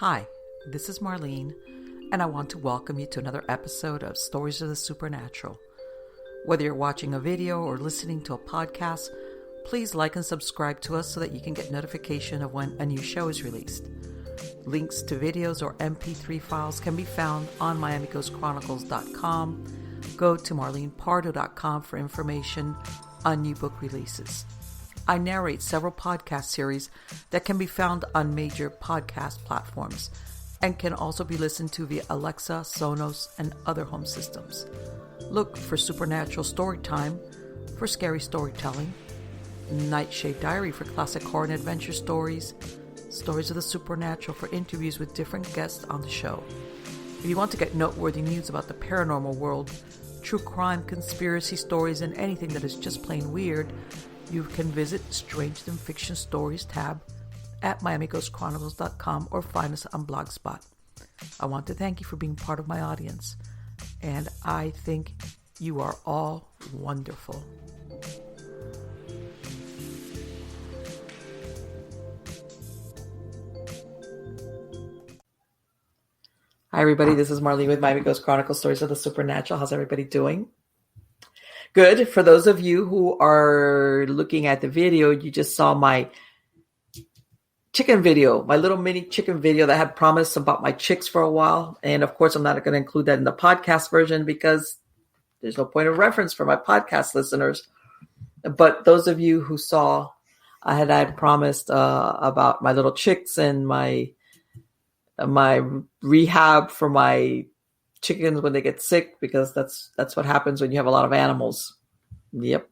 Hi, this is Marlene, and I want to welcome you to another episode of Stories of the Supernatural. Whether you're watching a video or listening to a podcast, please like and subscribe to us so that you can get notification of when a new show is released. Links to videos or MP3 files can be found on miamighostchronicles.com. Go to marlenepardo.com for information on new book releases. I narrate several podcast series that can be found on major podcast platforms and can also be listened to via Alexa, Sonos, and other home systems. Look for Supernatural Storytime for scary storytelling, Nightshade Diary for classic horror and adventure stories, Stories of the Supernatural for interviews with different guests on the show. If you want to get noteworthy news about the paranormal world, true crime, conspiracy stories, and anything that is just plain weird, you can visit Strange Than Fiction Stories tab at miamighostchronicles.com or find us on Blogspot. I want to thank you for being part of my audience, and I think you are all wonderful. Hi everybody, this is Marlene with Miami Ghost Chronicles, Stories of the Supernatural. How's everybody doing? Good. For those of you who are looking at the video, you just saw my chicken video, my little mini chicken video that I had promised about my chicks for a while. And of course, I'm not going to include that in the podcast version because there's no point of reference for my podcast listeners. But those of you who saw, I had promised about my little chicks and my rehab for my chickens when they get sick, because that's what happens when you have a lot of animals. Yep.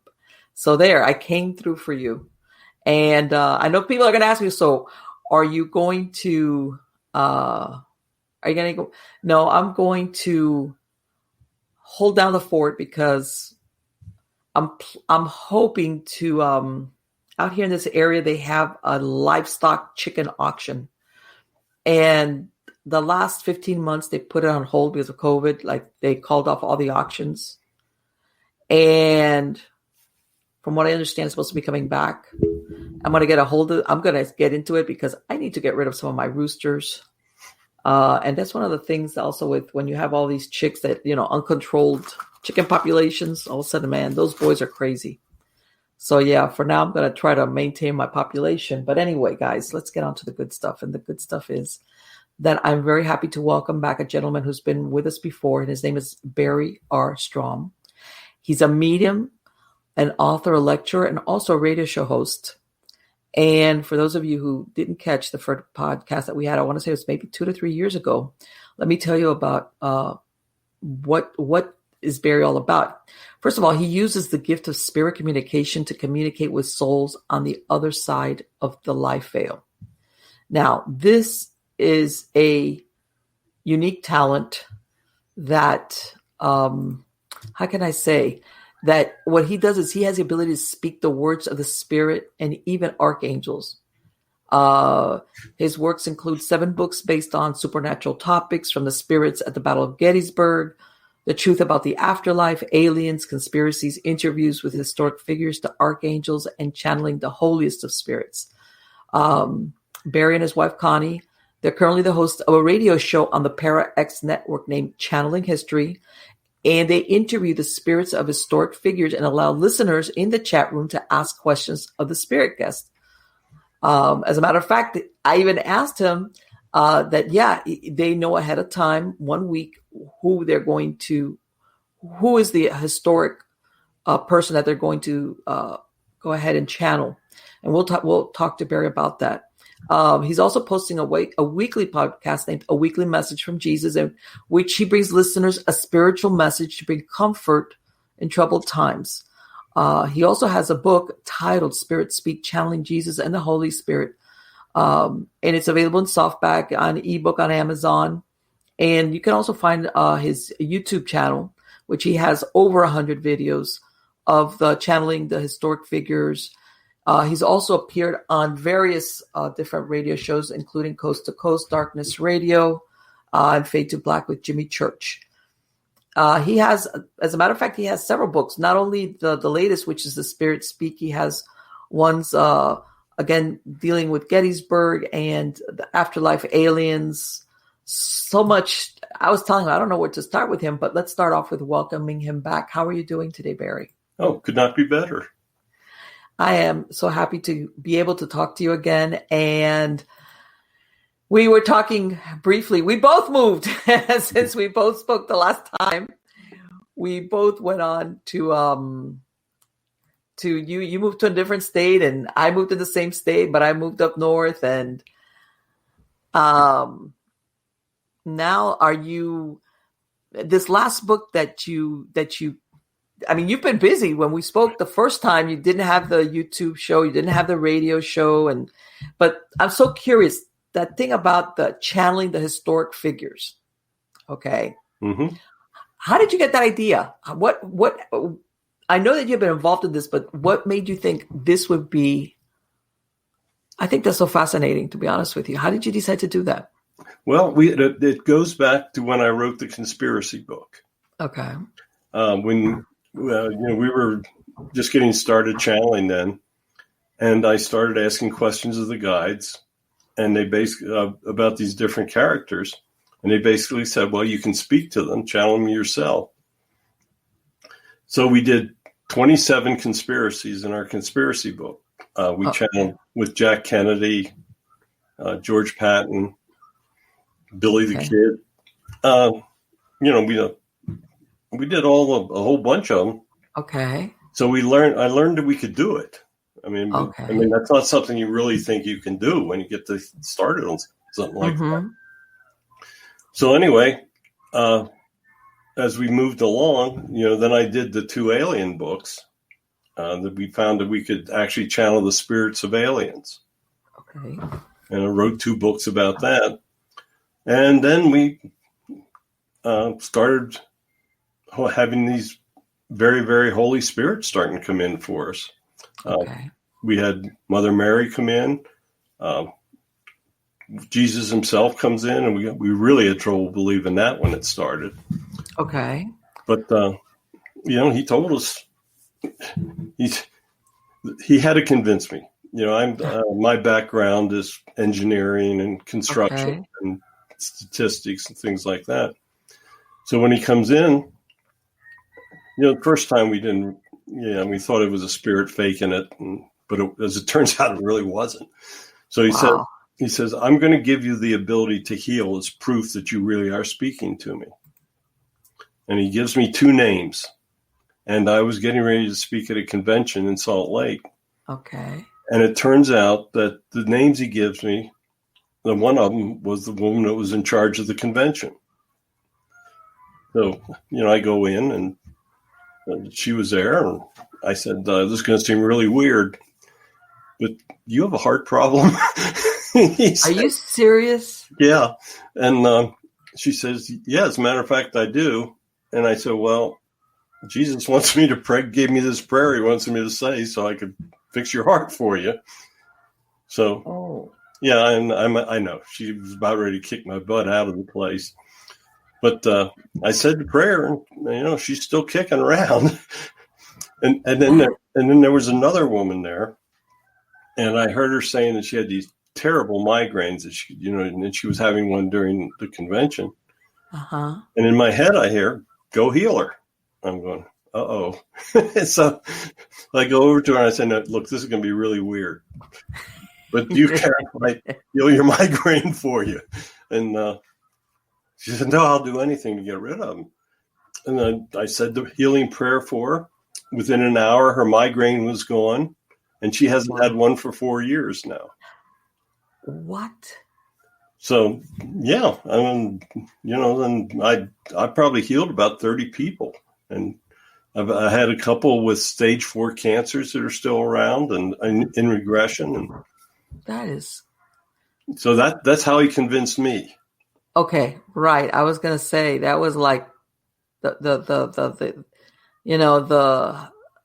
So there, I came through for you. And I know people are going to ask me, so are you going to go? No, I'm going to hold down the fort because I'm hoping to out here in this area, they have a livestock chicken auction. And the last 15 months, they put it on hold because of COVID. Like, they called off all the auctions. And from what I understand, it's supposed to be coming back. I'm going to get into it because I need to get rid of some of my roosters. And that's one of the things also with when you have all these chicks that, uncontrolled chicken populations, all of a sudden, man, those boys are crazy. So yeah, for now, I'm going to try to maintain my population. But anyway, guys, let's get on to the good stuff. And the good stuff is that I'm very happy to welcome back a gentleman who's been with us before, and his name is Barry R. Stohm. He's a medium, an author, a lecturer, and also a radio show host. And for those of you who didn't catch the first podcast that we had, I want to say it was maybe 2 to 3 years ago. Let me tell you about what is Barry all about. First of all, he uses the gift of spirit communication to communicate with souls on the other side of the life veil. Now, this is a unique talent that, how can I say, that what he does is he has the ability to speak the words of the spirit and even archangels. His works include 7 books based on supernatural topics, from the spirits at the Battle of Gettysburg, the truth about the afterlife, aliens, conspiracies, interviews with historic figures, to archangels, and channeling the holiest of spirits. Barry and his wife Connie, they're currently the host of a radio show on the Para X network named Channeling History, and they interview the spirits of historic figures and allow listeners in the chat room to ask questions of the spirit guest. As a matter of fact, I even asked him they know ahead of time, 1 week, who is the historic person that they're going to go ahead and channel. And we'll talk to Barry about that. He's also posting a weekly podcast named A Weekly Message from Jesus, in which he brings listeners a spiritual message to bring comfort in troubled times. He also has a book titled Spirit Speak, Channeling Jesus and the Holy Spirit. And it's available in softback, on ebook on Amazon. And you can also find his YouTube channel, which he has over 100 videos of the channeling the historic figures. He's also appeared on various different radio shows, including Coast to Coast, Darkness Radio, and Fade to Black with Jimmy Church. He has, as a matter of fact, he has several books, not only the latest, which is The Spirit Speak. He has ones again, dealing with Gettysburg and the afterlife, aliens. So much. I was telling him, I don't know where to start with him, but let's start off with welcoming him back. How are you doing today, Barry? Oh, could not be better. I am so happy to be able to talk to you again. And we were talking briefly. We both moved since we both spoke the last time. We both went on to you moved to a different state, and I moved to the same state, but I moved up north. And now are you, this last book that you, I mean, you've been busy. When we spoke the first time, you didn't have the YouTube show, you didn't have the radio show. But I'm so curious, that thing about the channeling the historic figures. Okay. Mm-hmm. How did you get that idea? What, I know that you've been involved in this, but what made you think this would be, I think that's so fascinating, to be honest with you. How did you decide to do that? Well, it goes back to when I wrote the conspiracy book. Okay. When we were just getting started channeling then, and I started asking questions of the guides, and they basically about these different characters, and they basically said, "Well, you can speak to them, channel them yourself." So we did 27 conspiracies in our conspiracy book. We channeled with Jack Kennedy, George Patton, Billy the Kid. We did a whole bunch of them. Okay. So I learned that we could do it. I mean, that's not something you really think you can do when you get started on something like that. So anyway, as we moved along, then I did the 2 alien books that we found that we could actually channel the spirits of aliens. Okay. And I wrote 2 books about that. And then we started having these very, very holy spirits starting to come in for us. Okay. We had Mother Mary come in. Jesus himself comes in, and we really had trouble believing that when it started. Okay. But, he told us he had to convince me. My background is engineering and construction and statistics and things like that. So when he comes in, the first time we didn't, we thought it was a spirit faking it, but as it turns out, it really wasn't. So he says, "I'm going to give you the ability to heal as proof that you really are speaking to me." And he gives me 2 names. And I was getting ready to speak at a convention in Salt Lake. Okay. And it turns out that the names he gives me, the one of them was the woman that was in charge of the convention. So, I go in and she was there, and I said, "This is going to seem really weird, but you have a heart problem?" Are you serious? Yeah. And she says, "Yeah, as a matter of fact, I do." And I said, "Well, Jesus wants me to pray, gave me this prayer he wants me to say so I could fix your heart for you." So, yeah, and I know she was about ready to kick my butt out of the place. But I said the prayer, and she's still kicking around. and then there was another woman there, and I heard her saying that she had these terrible migraines that and she was having one during the convention. Uh-huh. And in my head, I hear, "Go heal her." I'm going, uh-oh. So I go over to her and I say, "No, look, this is going to be really weird, but you can heal your migraine for you." And she said, "No, I'll do anything to get rid of them." And then I said the healing prayer for her. Within an hour, her migraine was gone, and she hasn't had one for 4 years now. What? So, yeah, then I probably healed about 30 people. And I had a couple with stage 4 cancers that are still around and in regression. And that is. So that's how he convinced me. Okay, right. I was going to say that was like the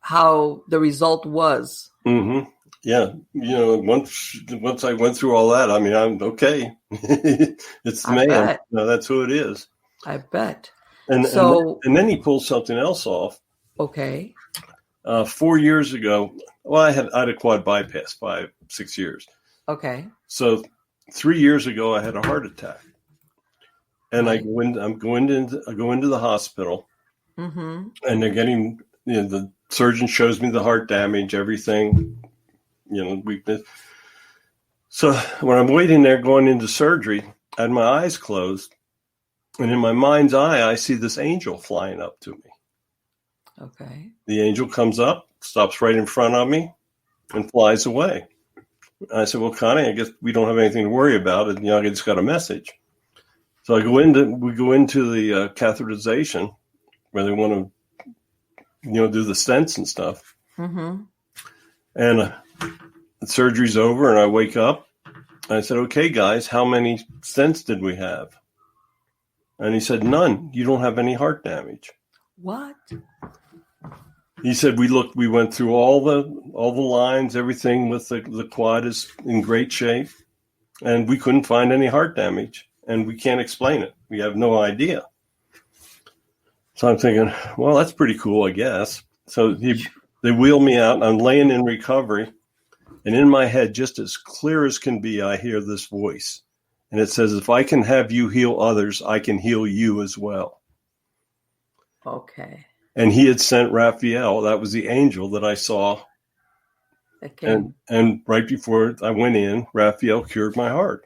how the result was. Mm-hmm. Yeah. Once I went through all that, I mean, I'm okay. It's the man. No, that's who it is. I bet. And then he pulls something else off. Okay. 4 years ago, well, I had a quad bypass 5-6 years. Okay. So 3 years ago, I had a heart attack, and Right. I go into the hospital, Mm-hmm. and they're getting, the surgeon shows me the heart damage, everything, weakness. So when I'm waiting there going into surgery, I had my eyes closed, and in my mind's eye, I see this angel flying up to me. Okay. The angel comes up, stops right in front of me, and flies away. I said, well, Connie, I guess we don't have anything to worry about. And, I just got a message. So we go into the catheterization where they want to, do the stents and stuff. Mm-hmm. And the surgery's over, and I wake up. I said, okay, guys, how many stents did we have? And he said, none. You don't have any heart damage. What? He said, we went through all the lines, everything with the quad is in great shape, and we couldn't find any heart damage, and we can't explain it. We have no idea. So I'm thinking, well, that's pretty cool, I guess. So they wheel me out, and I'm laying in recovery, and in my head, just as clear as can be, I hear this voice, and it says, if I can have you heal others, I can heal you as well. Okay. And he had sent Raphael. That was the angel that I saw. Okay. And right before I went in, Raphael cured my heart.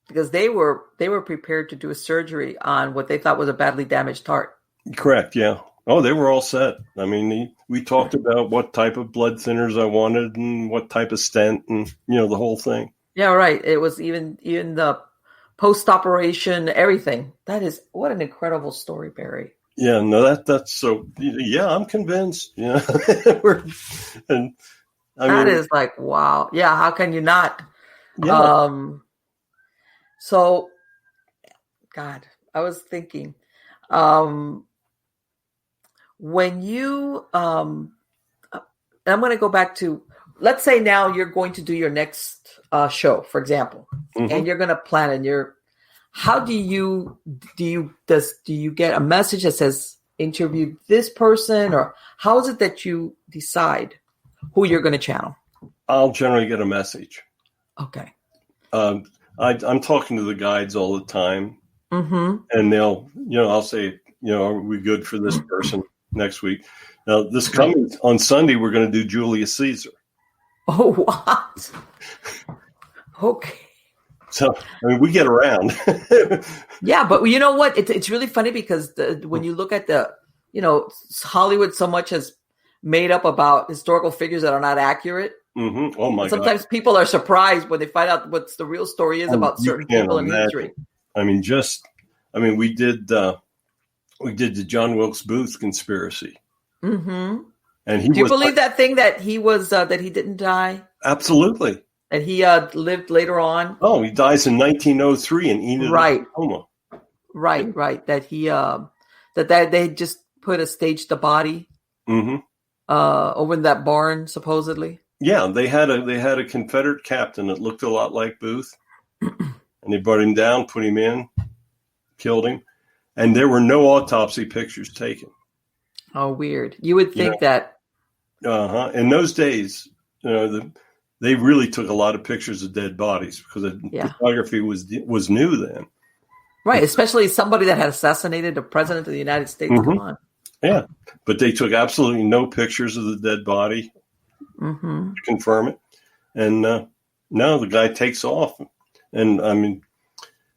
Because they were prepared to do a surgery on what they thought was a badly damaged heart. Correct, yeah. Oh, they were all set. I mean, we talked about what type of blood thinners I wanted and what type of stent and, the whole thing. Yeah, right. It was even the post-operation, everything. That is, what an incredible story, Barry. Yeah, no, that's so. Yeah, I'm convinced. And that is like, wow. Yeah, how can you not? Yeah. So, God, I was thinking, when you, I'm going to go back to, let's say now you're going to do your next show, for example, and you're going to plan and how do you get a message that says interview this person, or how is it that you decide who you're going to channel? I'll generally get a message. Okay. I'm talking to the guides all the time, and they'll, I'll say, are we good for this person next week? Now, this coming on Sunday, we're going to do Julius Caesar. Oh, what? Okay. So, I mean, we get around. Yeah, but you know what? It's really funny because when you look at Hollywood so much has made up about historical figures that are not accurate. Mm-hmm. Oh, my God. Sometimes people are surprised when they find out what the real story is about certain people in history. I mean, we did the John Wilkes Booth conspiracy. Mm-hmm. And do you believe that thing that he was that he didn't die? Absolutely. And he lived later on. Oh, he dies in 1903 in Enid, Oklahoma. Right. That he that they just staged the body over in that barn supposedly. Yeah, they had a Confederate captain that looked a lot like Booth, and they brought him down, put him in, killed him, and there were no autopsy pictures taken. Oh, weird. You would think that. In those days, they really took a lot of pictures of dead bodies because photography was new then. Right, especially somebody that had assassinated the president of the United States. Come on. Yeah, but they took absolutely no pictures of the dead body to confirm it. And now the guy takes off. And, I mean,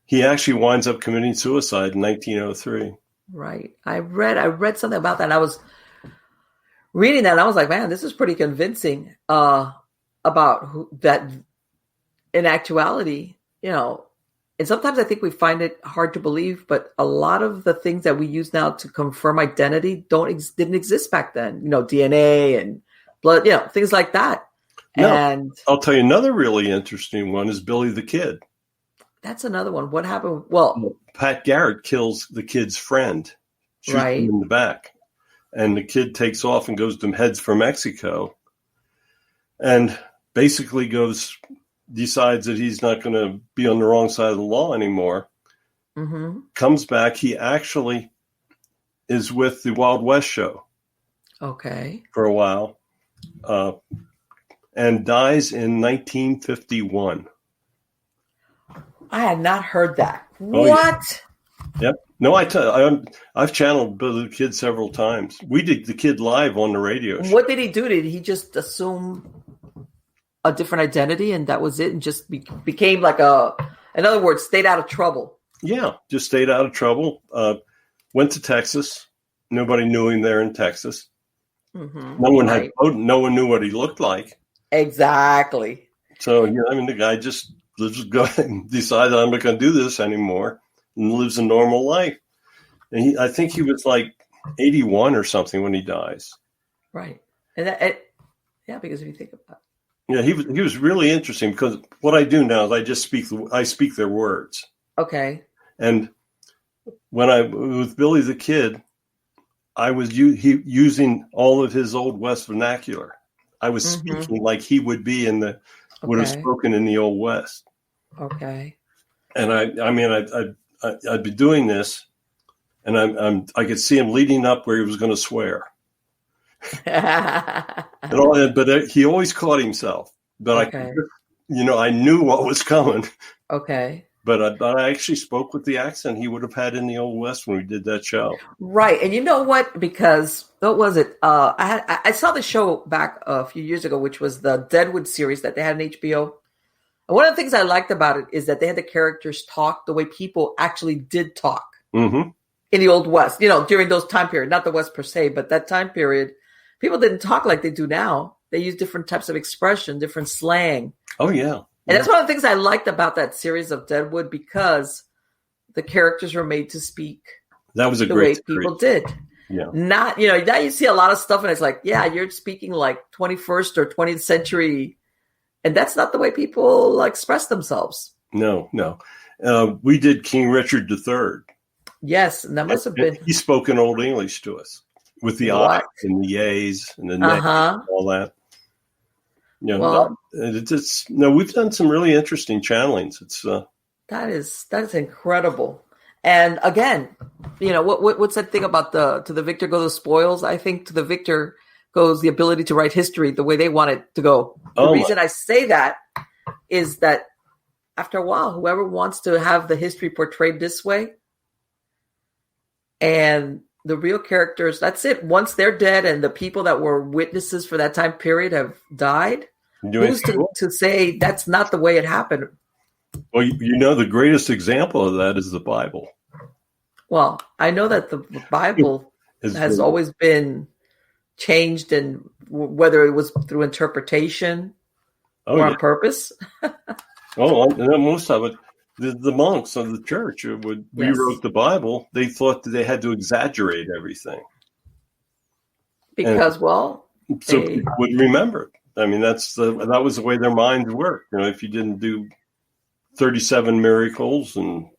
he actually winds up committing suicide in 1903. Right. I read something about that. And I was reading that and I was like, man, this is pretty convincing about that in actuality, and sometimes I think we find it hard to believe, but a lot of the things that we use now to confirm identity didn't exist back then. DNA and blood, things like that. Now, and I'll tell you another really interesting one is Billy the Kid. That's another one. What happened? Well, Pat Garrett kills the kid's friend, shoots him in the back, and the kid takes off and heads for Mexico, and basically decides that he's not going to be on the wrong side of the law anymore. Comes back. He actually is with the Wild West show. Okay. for a while, and dies in 1951. I had not heard that. Oh, yeah. What? Yep. No, I've channeled the kid several times. We did the kid live on the radio show. What did he do? Did he just assume a different identity and that was it, and just became like in other words, stayed out of trouble? Yeah, just stayed out of trouble. Went to Texas. Nobody knew him there in Texas. Mm-hmm. No one had. No one knew what he looked like. Exactly. So the guy just decided I'm not going to do this anymore, and lives a normal life. And I think he was like 81 or something when he dies. Right. And because if you think about it. Yeah, he was really interesting, because what I do now is I speak their words. Okay. And with Billy the Kid, I was using all of his Old West vernacular. I was speaking like he would be would have spoken in the Old West. Okay. And I'd be doing this, and I could see him leading up where he was going to swear. But he always caught himself. But I knew what was coming. Okay. But I actually spoke with the accent he would have had in the Old West when we did that show. Right. And you know what? Because what was it? I saw the show back a few years ago, which was the Deadwood series that they had on HBO. And one of the things I liked about it is that they had the characters talk the way people actually did talk in the Old West, during those time period, not the West per se, but that time period, people didn't talk like they do now. They use different types of expression, different slang. Oh, yeah. And that's one of the things I liked about that series of Deadwood, because the characters were made to speak that was a the great way people did. Yeah. Not, now you see a lot of stuff and it's like, yeah, you're speaking like 21st or 20th century. And that's not the way people express themselves. No. We did King Richard III. Yes, and that must have been. He spoke in Old English to us with the I's and the A's and the next and all that. We've done some really interesting channelings. It's that is incredible. And again, what's that thing about to the victor go the spoils? I think to the victor goes the ability to write history the way they want it to go. The reason I say that is that after a while, whoever wants to have the history portrayed this way, and the real characters, that's it. Once they're dead and the people that were witnesses for that time period have died, who's to say that's not the way it happened? Well, the greatest example of that is the Bible. Well, I know that the Bible has always been changed, and whether it was through interpretation or on purpose. Most of it. The monks of the church rewrote the Bible. They thought that they had to exaggerate everything because, so people would remember it. I mean, that was the way their minds worked. If you didn't do 37 miracles and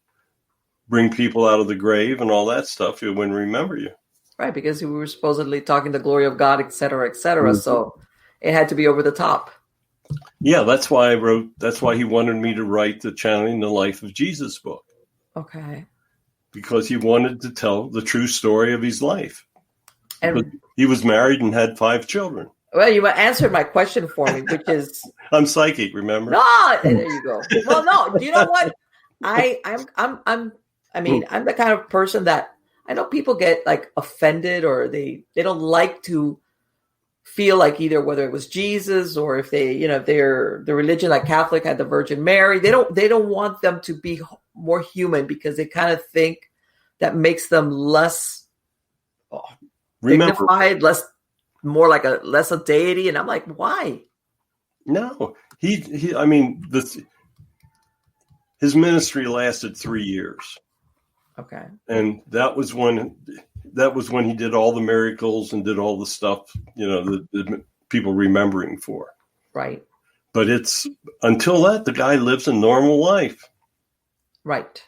bring people out of the grave and all that stuff, it wouldn't remember you. Right, because we were supposedly talking the glory of God, et cetera, et cetera. So it had to be over the top. Yeah, that's why he wanted me to write the Channeling the Life of Jesus book. Okay. Because he wanted to tell the true story of his life. And he was married and had 5 children. Well, you answered my question for me, which is I'm psychic, remember? No, there you go. Well, no, do you know what? I'm the kind of person that I know people get offended, or they don't like to feel like either whether it was Jesus or if they, if they're the religion like Catholic had the Virgin Mary, they don't want them to be more human, because they kind of think that makes them less dignified, more like less a deity. And I'm like, why? No, his ministry lasted 3 years. Okay. And that was when he did all the miracles and did all the stuff, the people remembering for. Right. But it's until that, the guy lives a normal life. Right.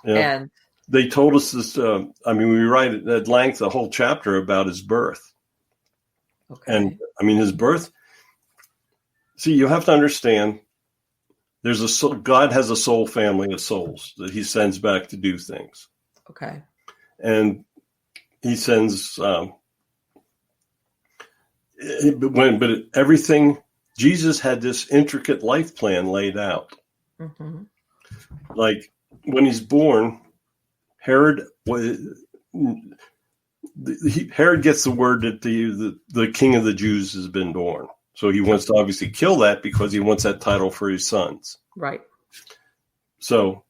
Yeah. And they told us this, we write at length a whole chapter about his birth. Okay. And his birth, see, you have to understand, God has a soul family of souls that he sends back to do things. Okay. And he sends But everything, Jesus had this intricate life plan laid out. Mm-hmm. Like when he's born, Herod gets the word that the king of the Jews has been born. So he wants to obviously kill that because he wants that title for his sons. Right. So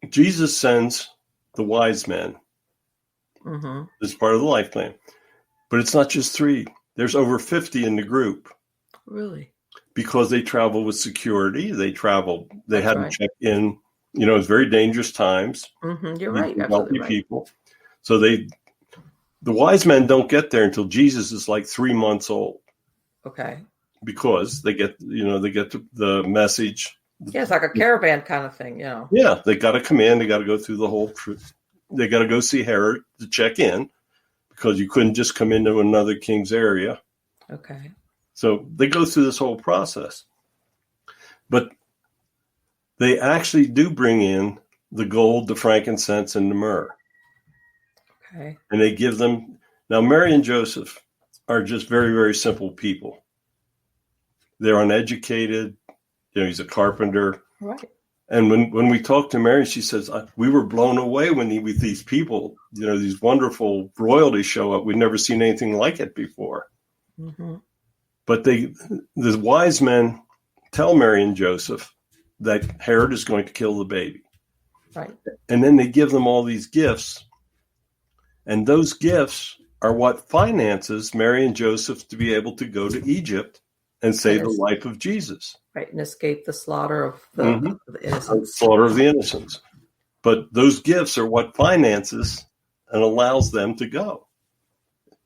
Jesus sends the wise men. Mm-hmm. This is part of the life plan. But it's not just 3. There's over 50 in the group. Really? Because they travel with security. They That's had right. to check in. It's very dangerous times. Mm-hmm. You're right. Absolutely right. People. So the wise men don't get there until Jesus is like 3 months old. Okay. Because they get the message. Yeah, it's like a caravan kind of thing, Yeah, they got to come in. They got to go through the whole trip. They got to go see Herod to check in because you couldn't just come into another king's area. Okay. So they go through this whole process. But they actually do bring in the gold, the frankincense, and the myrrh. Okay. And they give them. Now, Mary and Joseph are just very, very simple people. They're uneducated. He's a carpenter. Right. And when we talked to Mary, she says, we were blown away with these people, these wonderful royalties show up. We'd never seen anything like it before. Mm-hmm. But the wise men tell Mary and Joseph that Herod is going to kill the baby. Right. And then they give them all these gifts. And those gifts are what finances Mary and Joseph to be able to go to Egypt and save the life of Jesus. Right, and escape the slaughter of the innocents. Slaughter of the innocents. But those gifts are what finances and allows them to go.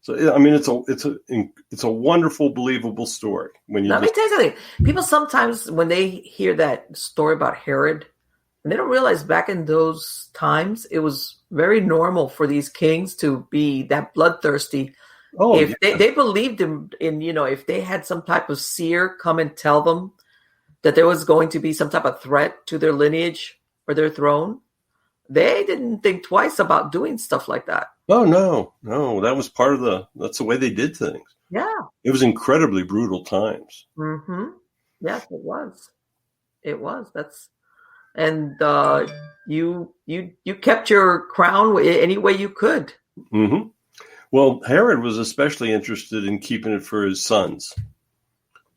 So I mean, it's a wonderful, believable story. Let me tell you something. People sometimes, when they hear that story about Herod, and they don't realize back in those times, it was very normal for these kings to be that bloodthirsty. Oh, if they believed in if they had some type of seer come and tell them that there was going to be some type of threat to their lineage or their throne, they didn't think twice about doing stuff like that. Oh, no. That was that's the way they did things. Yeah. It was incredibly brutal times. Mm-hmm. Yes, it was. It was. And you kept your crown any way you could. Mm-hmm. Well, Herod was especially interested in keeping it for his sons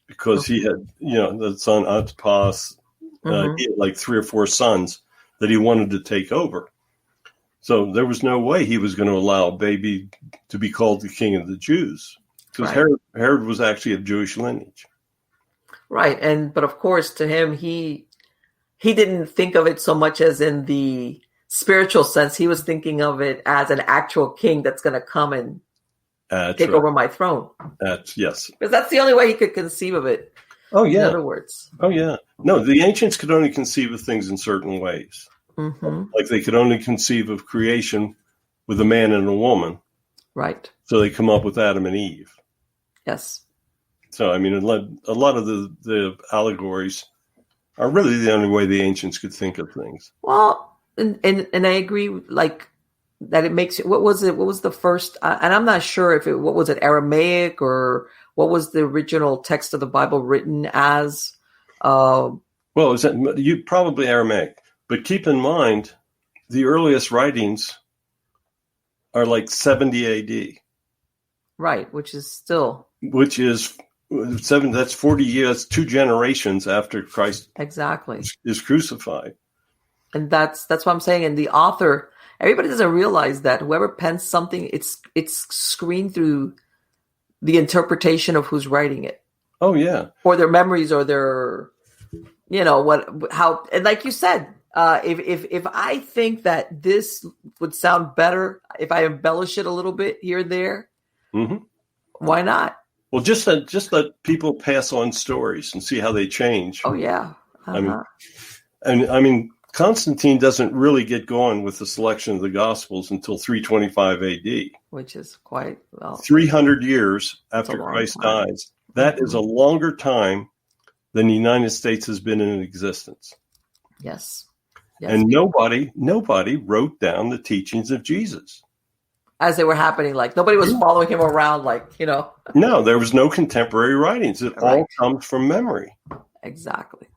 because he had, the son Antipas, he had like 3 or 4 sons that he wanted to take over. So there was no way he was going to allow a baby to be called the king of the Jews because Herod was actually of Jewish lineage. Right. But of course, to him, he didn't think of it so much as in the spiritual sense. He was thinking of it as an actual king that's going to come and take over my throne. Yes. Because that's the only way he could conceive of it. Oh, yeah. In other words. Oh, yeah. No, the ancients could only conceive of things in certain ways. Mm-hmm. Like they could only conceive of creation with a man and a woman. Right. So they come up with Adam and Eve. Yes. So, I mean, a lot of the allegories are really the only way the ancients could think of things. Well, and I agree, like, that it makes it. What was it? What was the first? And I'm not sure if what was it, Aramaic, or what was the original text of the Bible written as? Well, is that you probably Aramaic, but keep in mind, the earliest writings are like 70 A.D. Right, which is 7. That's 40 years, 2 generations after Christ is crucified. And that's what I'm saying. And the author, everybody doesn't realize that whoever pens something, it's screened through the interpretation of who's writing it. Oh yeah, or their memories, or their, how. And like you said, if I think that this would sound better if I embellish it a little bit here and there, why not? Well, just let people pass on stories and see how they change. Oh yeah, I mean, Constantine doesn't really get going with the selection of the Gospels until 325 A.D., which is quite 300 years after Christ dies. That is a longer time than the United States has been in existence. Yes. And nobody wrote down the teachings of Jesus. as they were happening. Like nobody was following him around, like, No, there was no contemporary writings. It all Right. comes from memory. Exactly.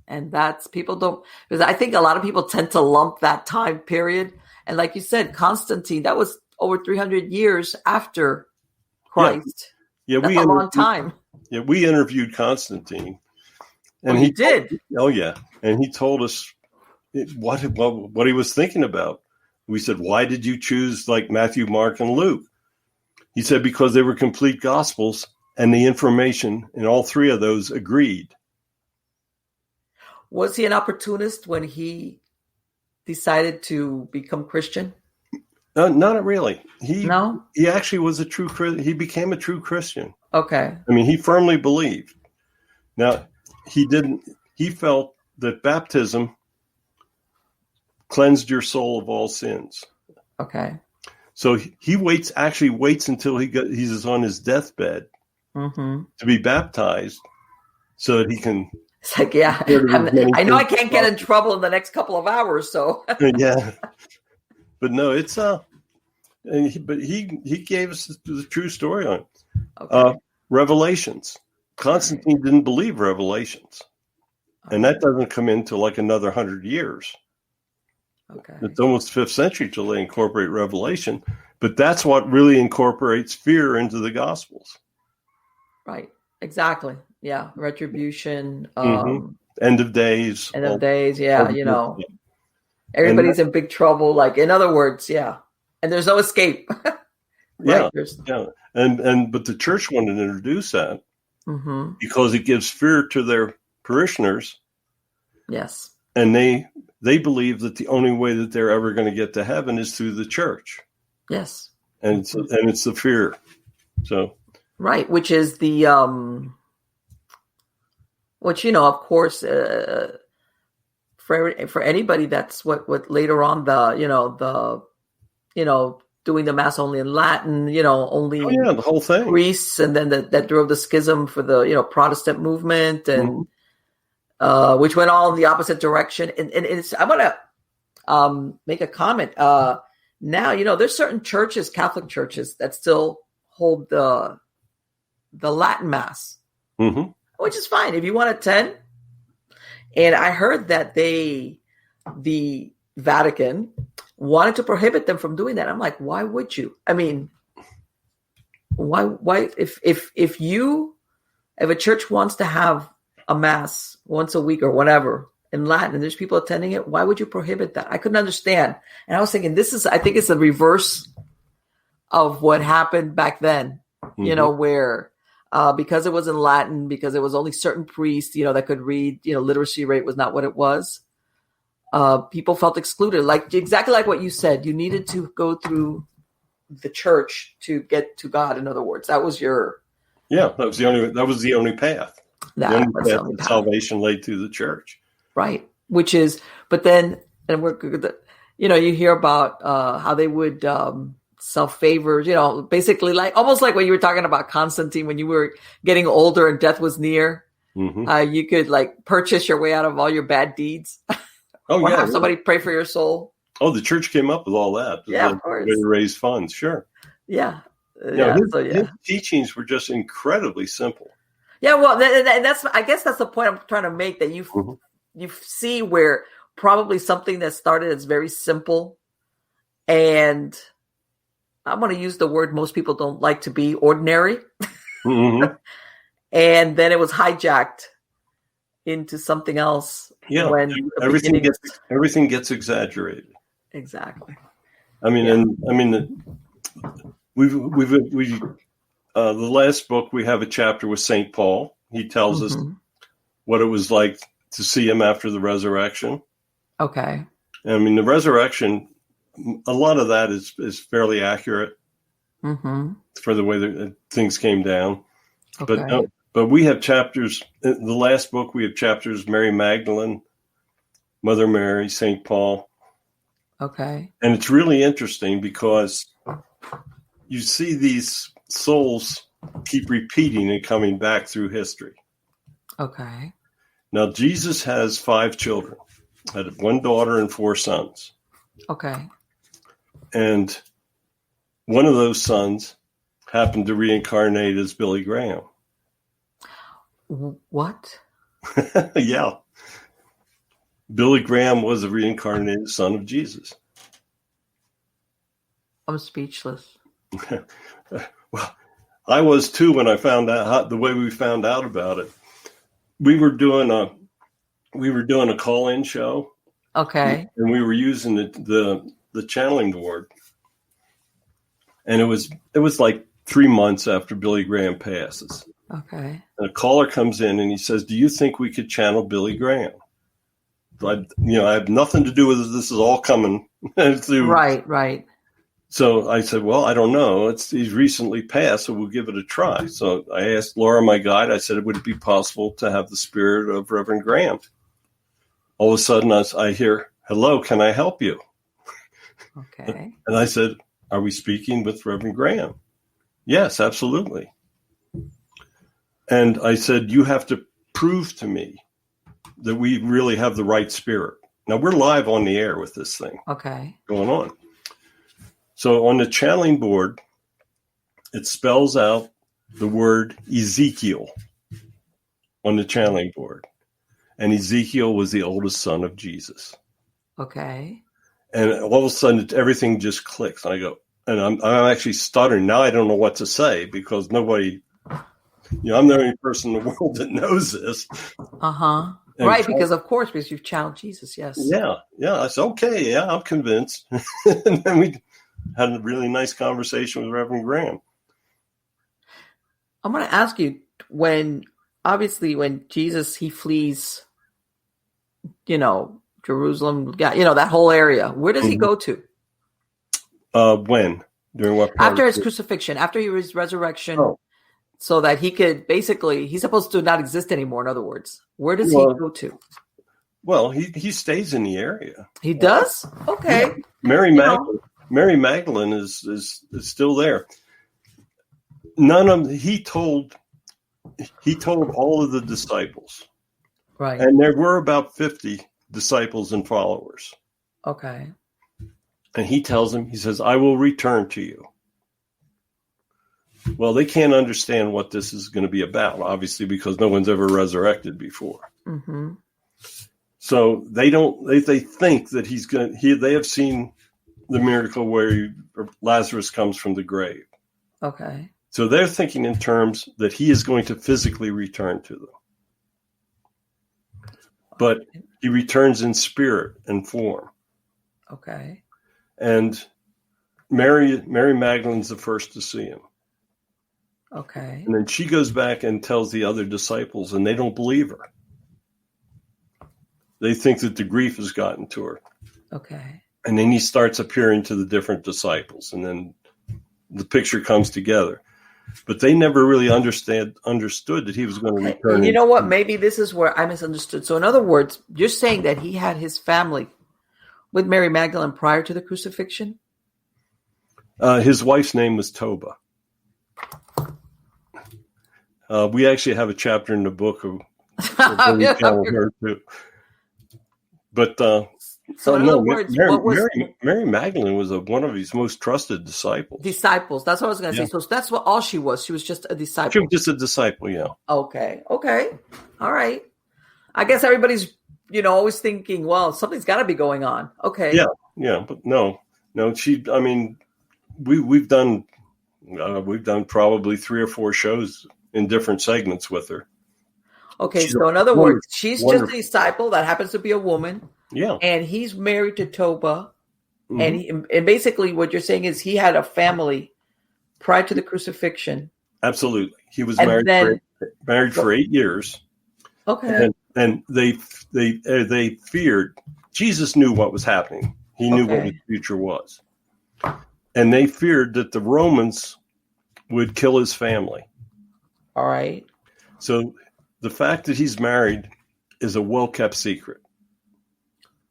And that's people don't, because I think a lot of people tend to lump that time period. And like you said, Constantine, that was over 300 years after Christ. Yeah, That's a long time. Yeah, we interviewed Constantine. And he did. And he told us what he was thinking about. We said, why did you choose like Matthew, Mark, and Luke? He said, because they were complete gospels and the information in all three of those agreed. Was he an opportunist when he decided to become Christian? Not really. He actually was he became a true Christian. Okay. I mean, he firmly believed. Now, he felt that baptism cleansed your soul of all sins. Okay. So he waits until he's on his deathbed to be baptized so that he can. It's like, I know I can't get in trouble in the next couple of hours. So yeah, but no, it's but he gave us the true story on Revelations. Constantine didn't believe Revelations, and that doesn't come into like another 100 years. Okay, it's almost 5th century till they incorporate Revelation, but that's what really incorporates fear into the Gospels. Right. Exactly. Yeah. Retribution. End of days. Yeah. Everybody's in big trouble. Like, in other words, and there's no escape. Right? But the church wanted to introduce that because it gives fear to their parishioners. Yes. And they believe that the only way that they're ever going to get to heaven is through the church. Yes. And it's the fear. So. Right. Which is the, of course, for anybody, that's what later on doing the mass only in Latin, only the whole thing, priests, and then that drove the schism for the Protestant movement, and which went all in the opposite direction. And it's, I want to make a comment. Now, there's certain churches, Catholic churches, that still hold the Latin mass, which is fine if you want to attend. And I heard that the Vatican wanted to prohibit them from doing that. I'm like, why would you? I mean, why if a church wants to have a mass once a week or whatever in Latin and there's people attending it, why would you prohibit that? I couldn't understand. And I was thinking, I think it's the reverse of what happened back then, where because it was in Latin, because it was only certain priests, that could read, literacy rate was not what it was. People felt excluded, exactly like what you said. You needed to go through the church to get to God. In other words, that was that was the only path. The only path of salvation lay through the church. Right. Which is, but then, and you hear about how they would self-favor, basically almost like when you were talking about Constantine, when you were getting older and death was near, you could purchase your way out of all your bad deeds. Or have somebody pray for your soul. Oh, the church came up with all that. Yeah, of course. To raise funds, sure. Yeah. His teachings were just incredibly simple. Yeah, well, I guess that's the point I'm trying to make, that you see where probably something that started as very simple, and I'm going to use the word most people don't like to be, ordinary. And then it was hijacked into something else. Yeah, when everything gets exaggerated. Exactly. I mean, the last book, we have a chapter with St. Paul. He tells us what it was like to see him after the resurrection. Okay. I mean, the resurrection, a lot of that is fairly accurate for the way that things came down. Okay. But we have chapters, the last book, we have chapters, Mary Magdalene, Mother Mary, St. Paul. Okay. And it's really interesting because you see these souls keep repeating and coming back through history. Okay. Now, Jesus has 5 children, had 1 daughter and 4 sons. Okay. And one of those sons happened to reincarnate as Billy Graham. What? Yeah. Billy Graham was a reincarnated son of Jesus. I'm speechless. Well, I was too when I found out the way we found out about it. We were doing a call-in show. Okay. And we were using the channeling board. And it was like 3 months after Billy Graham passes. Okay. And a caller comes in and he says, "Do you think we could channel Billy Graham?" I have nothing to do with this. This is all coming through. Right. So I said, "Well, I don't know. He's recently passed, so we'll give it a try." So I asked Laura, my guide, I said, "Would it be possible to have the spirit of Reverend Graham?" All of a sudden I hear, "Hello, can I help you?" Okay. And I said, "Are we speaking with Reverend Graham?" "Yes, absolutely." And I said, "You have to prove to me that we really have the right spirit." Now we're live on the air with this thing going on. So on the channeling board, it spells out the word Ezekiel on the channeling board. And Ezekiel was the oldest son of Jesus. Okay. And all of a sudden, everything just clicks. And I go, and I'm actually stuttering. Now I don't know what to say because nobody, I'm the only person in the world that knows this. Uh-huh. Right, because you've channeled Jesus, yes. Yeah. I said, okay, yeah, I'm convinced. And then we had a really nice conversation with Reverend Graham. I'm going to ask you, when Jesus, he flees, Jerusalem, that whole area, where does he go to? When? During what part? After his crucifixion, after his resurrection, so that he could he's supposed to not exist anymore, in other words. Where does he go to? Well, he stays in the area. He does? Okay. Yeah. Mary Magdalene is still there. He told all of the disciples. Right. And there were about 50 disciples and followers. Okay. And he tells them, he says, "I will return to you." Well, they can't understand what this is going to be about, obviously, because no one's ever resurrected before. Mm-hmm. So they think that they have seen the miracle where Lazarus comes from the grave. Okay. So they're thinking in terms that he is going to physically return to them. But he returns in spirit and form. Okay. And Mary Magdalene's the first to see him. Okay. And then she goes back and tells the other disciples, and they don't believe her. They think that the grief has gotten to her. Okay. And then he starts appearing to the different disciples, and then the picture comes together. But they never really understood that he was going to return. You know what? Maybe this is where I misunderstood. So in other words, you're saying that he had his family with Mary Magdalene prior to the crucifixion? His wife's name was Toba. We actually have a chapter in the book of her too. But so in other words, Mary Magdalene was one of his most trusted disciples. Disciples. That's what I was going to say. So that's what all she was. She was just a disciple. She was just a disciple, yeah. Okay. All right. I guess everybody's, always thinking, well, something's got to be going on. Okay. Yeah. But no. We've done probably 3 or 4 shows in different segments with her. Okay, so in other words, she's just a disciple that happens to be a woman. Yeah. And he's married to Toba. Mm-hmm. And basically what you're saying is he had a family prior to the crucifixion. Absolutely. He was married for 8 years. Okay. And they feared. Jesus knew what was happening. He knew what his future was. And they feared that the Romans would kill his family. All right. So the fact that he's married is a well-kept secret.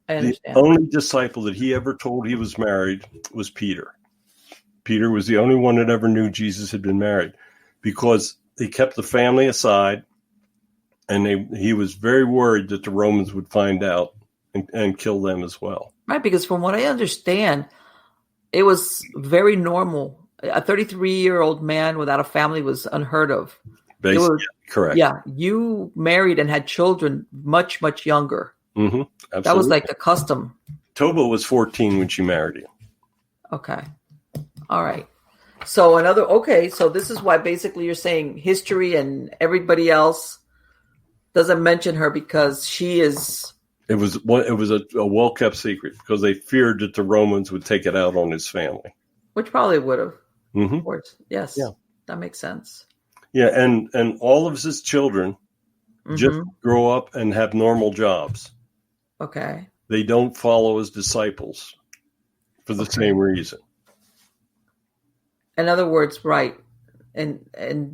I understand. The only disciple that he ever told he was married was Peter. Peter was the only one that ever knew Jesus had been married because they kept the family aside, and he was very worried that the Romans would find out and kill them as well. Right, because from what I understand, it was very normal A 33-year-old man without a family was unheard of. Basically, correct. Yeah, you married and had children much, much younger. Mm-hmm. Absolutely. That was like the custom. Toba was 14 when she married him. Okay. All right. So so this is why basically you're saying history and everybody else doesn't mention her because she is... It was a well-kept secret because they feared that the Romans would take it out on his family. Which probably would have. Mm-hmm. Of course. Yes. Yeah. That makes sense. Yeah, and all of his children just grow up and have normal jobs. Okay. They don't follow his disciples for the same reason. In other words, right. And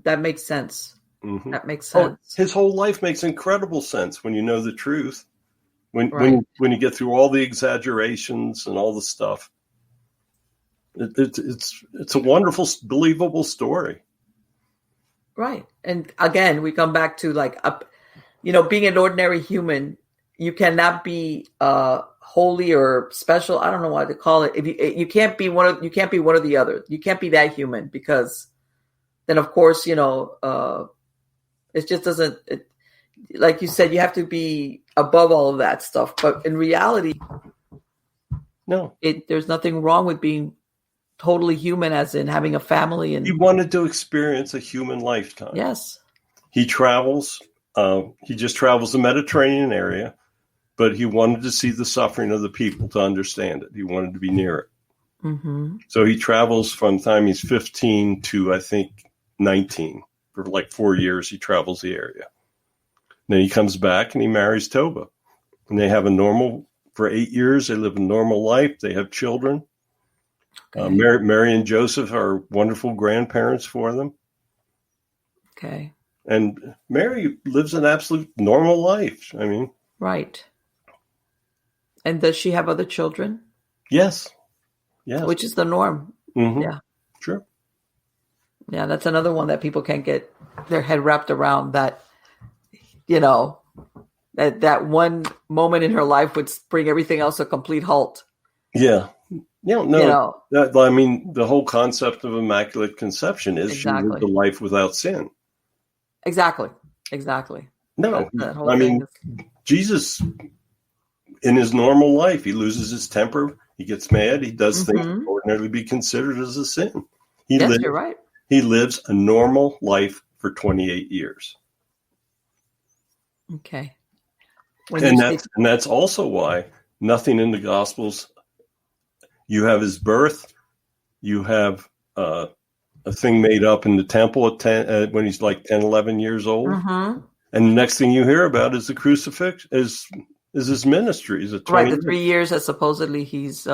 that makes sense. Mm-hmm. That makes sense. His whole life makes incredible sense when you know the truth. When you get through all the exaggerations and all the stuff. It's a wonderful, believable story. Right. And again, we come back to being an ordinary human, you cannot be holy or special. I don't know what to call it. If you can't be one of the other. You can't be that human because then of course, it just doesn't, like you said, you have to be above all of that stuff. But in reality, no, there's nothing wrong with being totally human, as in having a family. And he wanted to experience a human lifetime. Yes. He travels. He just travels the Mediterranean area, but he wanted to see the suffering of the people to understand it. He wanted to be near it. Mm-hmm. So he travels from the time he's 15 to, I think, 19. For like 4 years, he travels the area. Then he comes back and he marries Toba. And they have for 8 years, they live a normal life. They have children. Okay. Mary and Joseph are wonderful grandparents for them. Okay. And Mary lives an absolute normal life. I mean. Right. And does she have other children? Yes. Yes. Which is the norm. Mm-hmm. Yeah. Sure. Yeah, that's another one that people can't get their head wrapped around, that, that one moment in her life would bring everything else to a complete halt. Yeah. I mean, the whole concept of Immaculate Conception is she lived a life without sin. Exactly. No, Jesus, in his normal life, he loses his temper. He gets mad. He does things that would ordinarily be considered as a sin. You're right. He lives a normal life for 28 years. Okay. And that's also why nothing in the Gospels. You have his birth. You have a thing made up in the temple at when he's like 10, 11 years old. Mm-hmm. And the next thing you hear about is the crucifix, is his ministry. Is it 20 the 3 years that supposedly he's,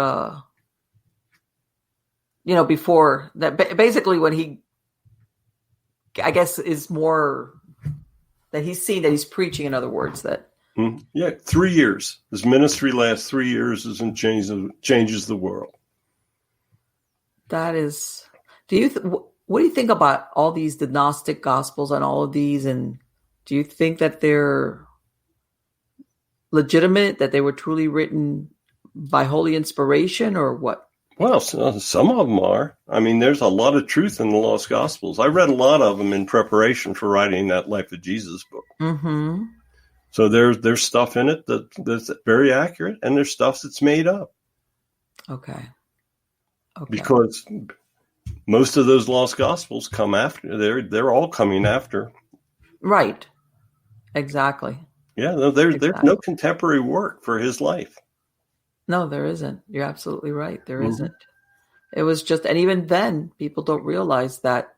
before that, basically when he, I guess, is more that he's seen, that he's preaching, in other words, that. Mm-hmm. Yeah, 3 years. His ministry lasts 3 years and changes the world. That is. What do you think about all these, the Gnostic Gospels and all of these? And do you think that they're legitimate, that they were truly written by holy inspiration, or what? Well, some of them are. I mean, there's a lot of truth in the Lost Gospels. I read a lot of them in preparation for writing that Life of Jesus book. Mm-hmm. So there's stuff in it that's very accurate, and there's stuff that's made up. Okay. Because most of those Lost Gospels come after. They're all coming after. Right. Exactly. Yeah, there's no contemporary work for his life. No, there isn't. You're absolutely right. There isn't. It was just, and even then, people don't realize that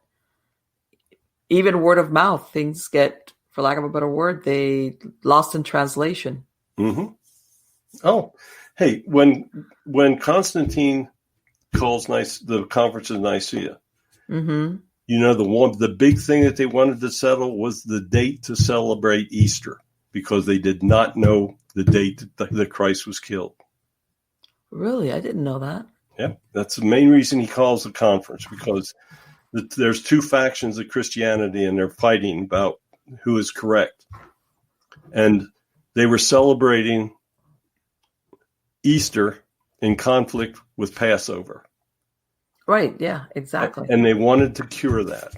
even word of mouth, things get, for lack of a better word, they lost in translation. Mm-hmm. Oh, hey, when Constantine calls the conference of Nicaea, the big thing that they wanted to settle was the date to celebrate Easter, because they did not know the date that Christ was killed. Really? I didn't know that. Yeah, that's the main reason he calls the conference, because there's two factions of Christianity and they're fighting about who is correct. And they were celebrating Easter in conflict with Passover. Right. Yeah, exactly. And they wanted to cure that.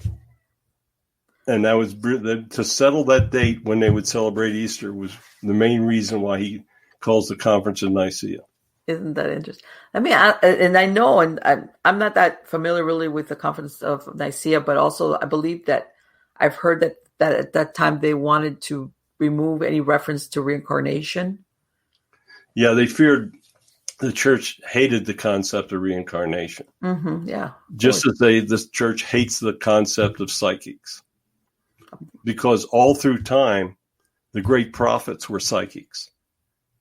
And that was to settle that date when they would celebrate Easter was the main reason why he calls the conference of Nicaea. Isn't that interesting? I mean, I know, and I'm not that familiar really with the Conference of Nicaea, but also I believe that I've heard that at that time they wanted to remove any reference to reincarnation. Yeah, they feared the church hated the concept of reincarnation. Mm-hmm, yeah. Just as this church hates the concept of psychics. Because all through time, the great prophets were psychics.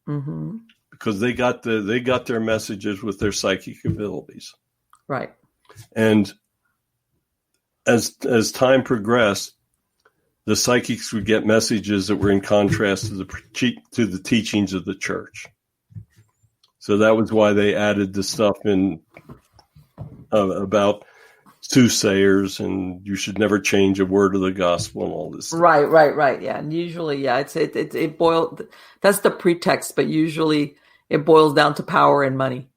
Mm-hmm. Because they got their messages with their psychic abilities. Right. And as time progressed, the psychics would get messages that were in contrast to the teachings of the church. So that was why they added the stuff in about soothsayers and you should never change a word of the gospel and all this stuff. Right. Yeah, and usually, yeah, it boiled. That's the pretext, but usually it boils down to power and money.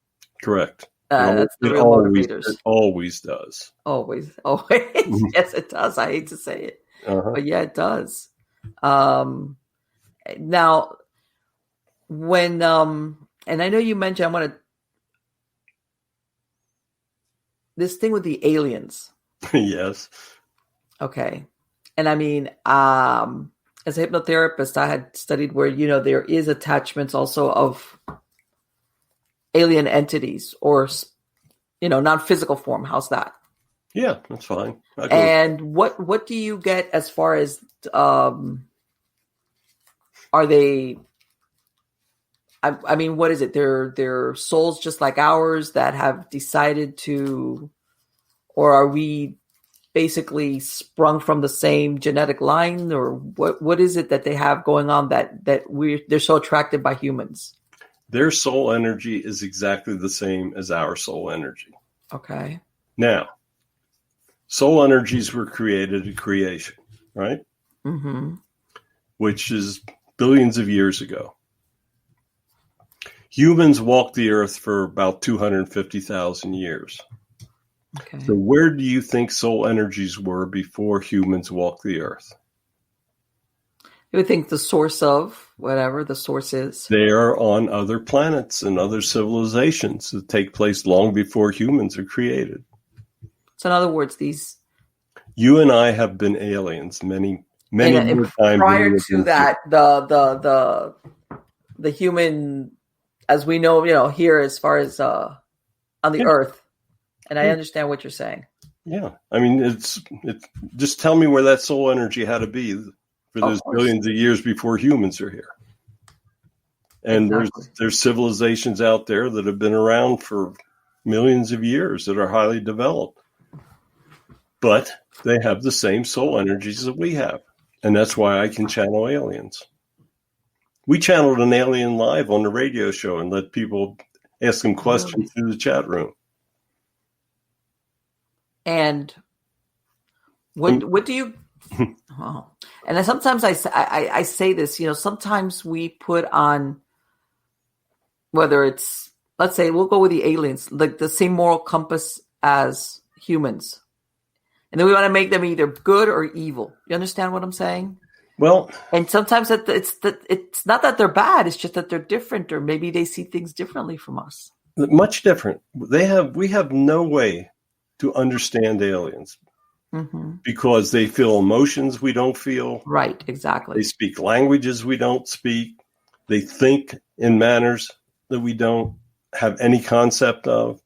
Correct. That's the real motivators. It always does. Always. Yes, it does. I hate to say it, but yeah, it does. Now, when and I know you mentioned I want to this thing with the aliens. Yes. Okay. And I mean, as a hypnotherapist, I had studied where, there is attachments also of alien entities or, non-physical form. How's that? Yeah, that's fine. And what do you get as far as, are they, I mean, what is it? They're souls just like ours that have decided to, or are we basically sprung from the same genetic line, or what is it that they have going on that they're so attracted by humans? Their soul energy is exactly the same as our soul energy. Okay. Now, soul energies were created at creation, right? Mm-hmm. Which is billions of years ago. Humans walked the earth for about 250,000 years. Okay. So where do you think soul energies were before humans walked the earth? You would think the source of whatever the source is. They are on other planets and other civilizations that take place long before humans are created. So in other words, you and I have been aliens many more times. Prior to that, the human, as we know, here as far as on the earth. And I understand what you're saying. Yeah. I mean, it's just tell me where that soul energy had to be for those billions of years before humans are here. And exactly. There's civilizations out there that have been around for millions of years that are highly developed. But they have the same soul energies that we have. And that's why I can channel aliens. We channeled an alien live on the radio show and let people ask them questions through the chat room. And what do you? Oh. And sometimes I say this. Sometimes we put on, whether it's, let's say we'll go with the aliens, like the same moral compass as humans, and then we want to make them either good or evil. You understand what I'm saying? Well, and sometimes it's not that they're bad; it's just that they're different, or maybe they see things differently from us. Much different. We have no way to understand aliens because they feel emotions we don't feel. Right, exactly. They speak languages we don't speak. They think in manners that we don't have any concept of.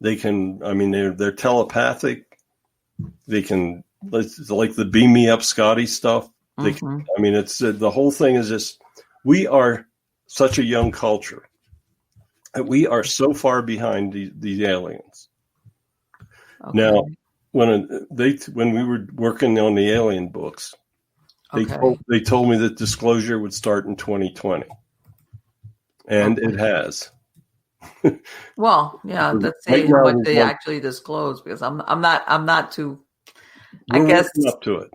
They can, they're telepathic. They can, like the beam me up Scotty stuff. They can, it's the whole thing is just, we are such a young culture that we are so far behind these aliens. Okay. Now, when we were working on the alien books, they told me that disclosure would start in 2020, and it has. Well, yeah, let's see what they actually disclose, because I'm not too. I guess up to it.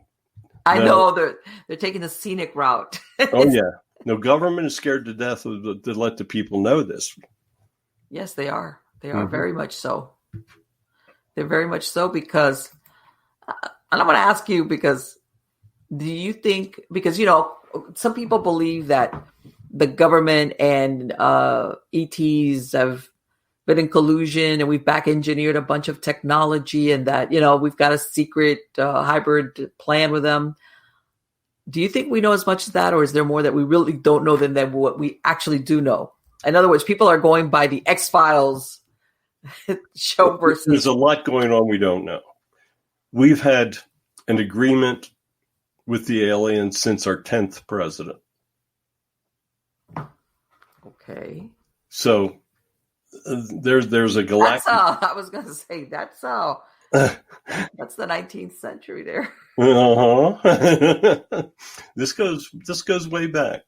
I know they're taking the scenic route. Oh yeah, no, government is scared to death to let the people know this. Yes, they are. They are very much so. They're very much so because, and I'm going to ask you because do you think, because, some people believe that the government and ETs have been in collusion and we've back engineered a bunch of technology and that, we've got a secret hybrid plan with them. Do you think we know as much as that, or is there more that we really don't know than what we actually do know? In other words, people are going by the X-Files show versus... There's a lot going on we don't know. We've had an agreement with the aliens since our 10th president. Okay. So there's a galactic... I was going to say, that's the 19th century there. Uh-huh. This goes way back.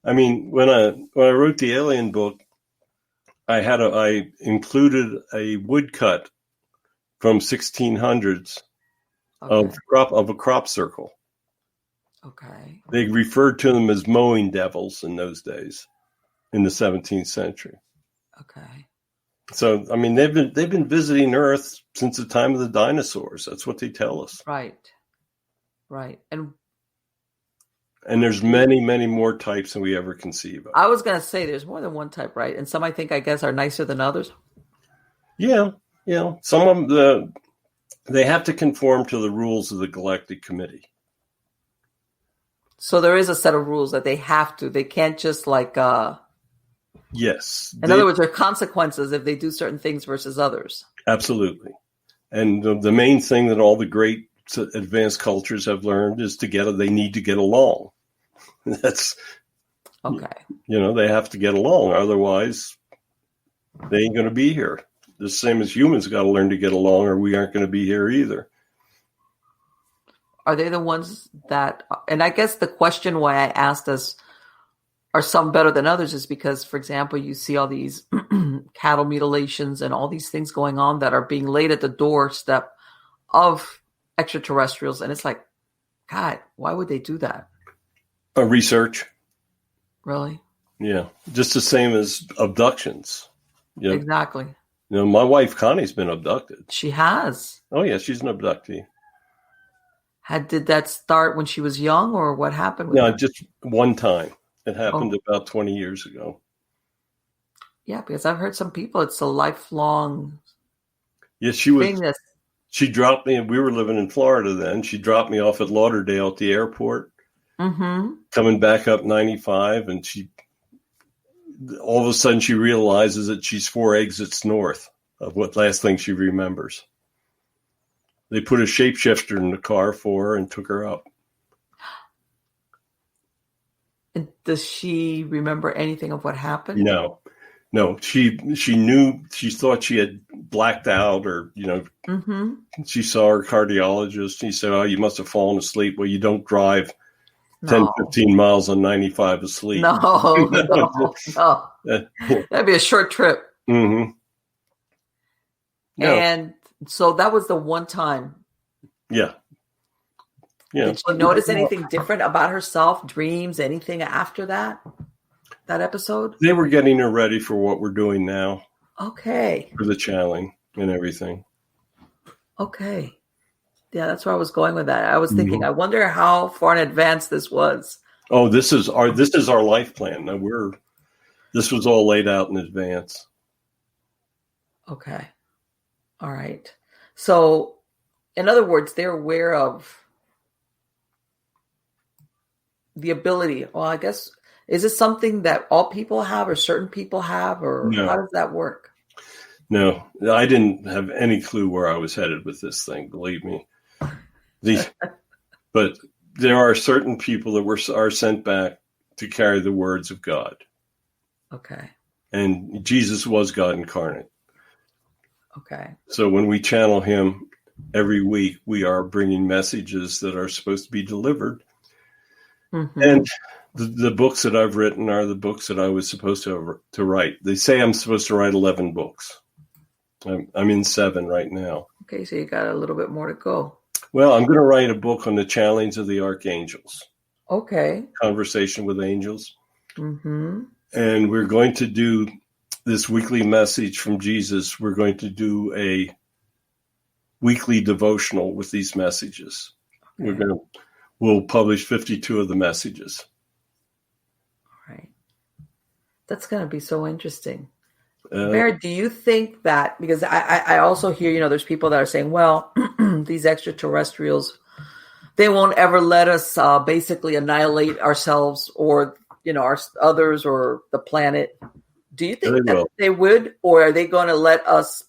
I mean, when I wrote the alien book, I included a woodcut from 1600s of a crop circle. Okay. They referred to them as mowing devils in those days, in the 17th century. Okay. So, I mean, they've been visiting Earth since the time of the dinosaurs. That's what they tell us. Right. And there's many, many more types than we ever conceive of. I was going to say there's more than one type, right? And some I guess are nicer than others. Yeah. Some of them, they have to conform to the rules of the Galactic Committee. So there is a set of rules that they have to. They can't just Yes. In other words, there are consequences if they do certain things versus others. Absolutely. And the main thing that all the great advanced cultures have learned is they need to get along. That's okay. They have to get along. Otherwise, they ain't going to be here. The same as humans got to learn to get along, or we aren't going to be here either. Are they the ones that, and I guess the question why I asked us, are some better than others is because, for example, you see all these cattle mutilations and all these things going on that are being laid at the doorstep of extraterrestrials. And it's like, God, why would they do that? Research. Really? Yeah. Just the same as abductions. Exactly. My wife, Connie's been abducted. She has. Oh, yeah. She's an abductee. Did that start when she was young, or what happened with No, her? just one time. It happened about 20 years ago. Yeah, because I've heard some people, it's a lifelong thing. She dropped me, and we were living in Florida then. She dropped me off at Lauderdale at the airport, coming back up 95, and all of a sudden she realizes that she's 4 exits north of what last thing she remembers. They put a shapeshifter in the car for her and took her up. And does she remember anything of what happened? No. She knew, she thought she had blacked out, or, she saw her cardiologist. He said, "Oh, you must have fallen asleep." Well, you don't drive 10, 15 miles on 95 asleep. No. That'd be a short trip. Mm-hmm. No. And so that was the one time. Yeah. Did she notice anything different about herself, dreams, anything after that episode? They were getting her ready for what we're doing now. Okay. For the channeling and everything. Okay. Yeah, that's where I was going with that. I was thinking, I wonder how far in advance this was. Oh, this is our life plan. Now this was all laid out in advance. Okay. All right. So, in other words, they're aware of the ability. Well, I guess, is it something that all people have or certain people have, or how does that work? No, I didn't have any clue where I was headed with this thing, believe me. But there are certain people that are sent back to carry the words of God. Okay. And Jesus was God incarnate. Okay. So when we channel him every week, we are bringing messages that are supposed to be delivered. Mm-hmm. And the books that I've written are the books that I was supposed to write. They say I'm supposed to write 11 books. I'm in 7 right now. Okay, so you got a little bit more to go. Well, I'm going to write a book on the channelings of the Archangels. Okay. Conversation with Angels. Mm-hmm. And we're going to do this weekly message from Jesus. We're going to do weekly devotional with these messages. Okay. We'll publish 52 of the messages. Right. That's going to be so interesting. Barry, do you think that, because I also hear, there's people that are saying, well, these extraterrestrials, they won't ever let us basically annihilate ourselves or, our others or the planet. Do you think they would, or are they going to let us,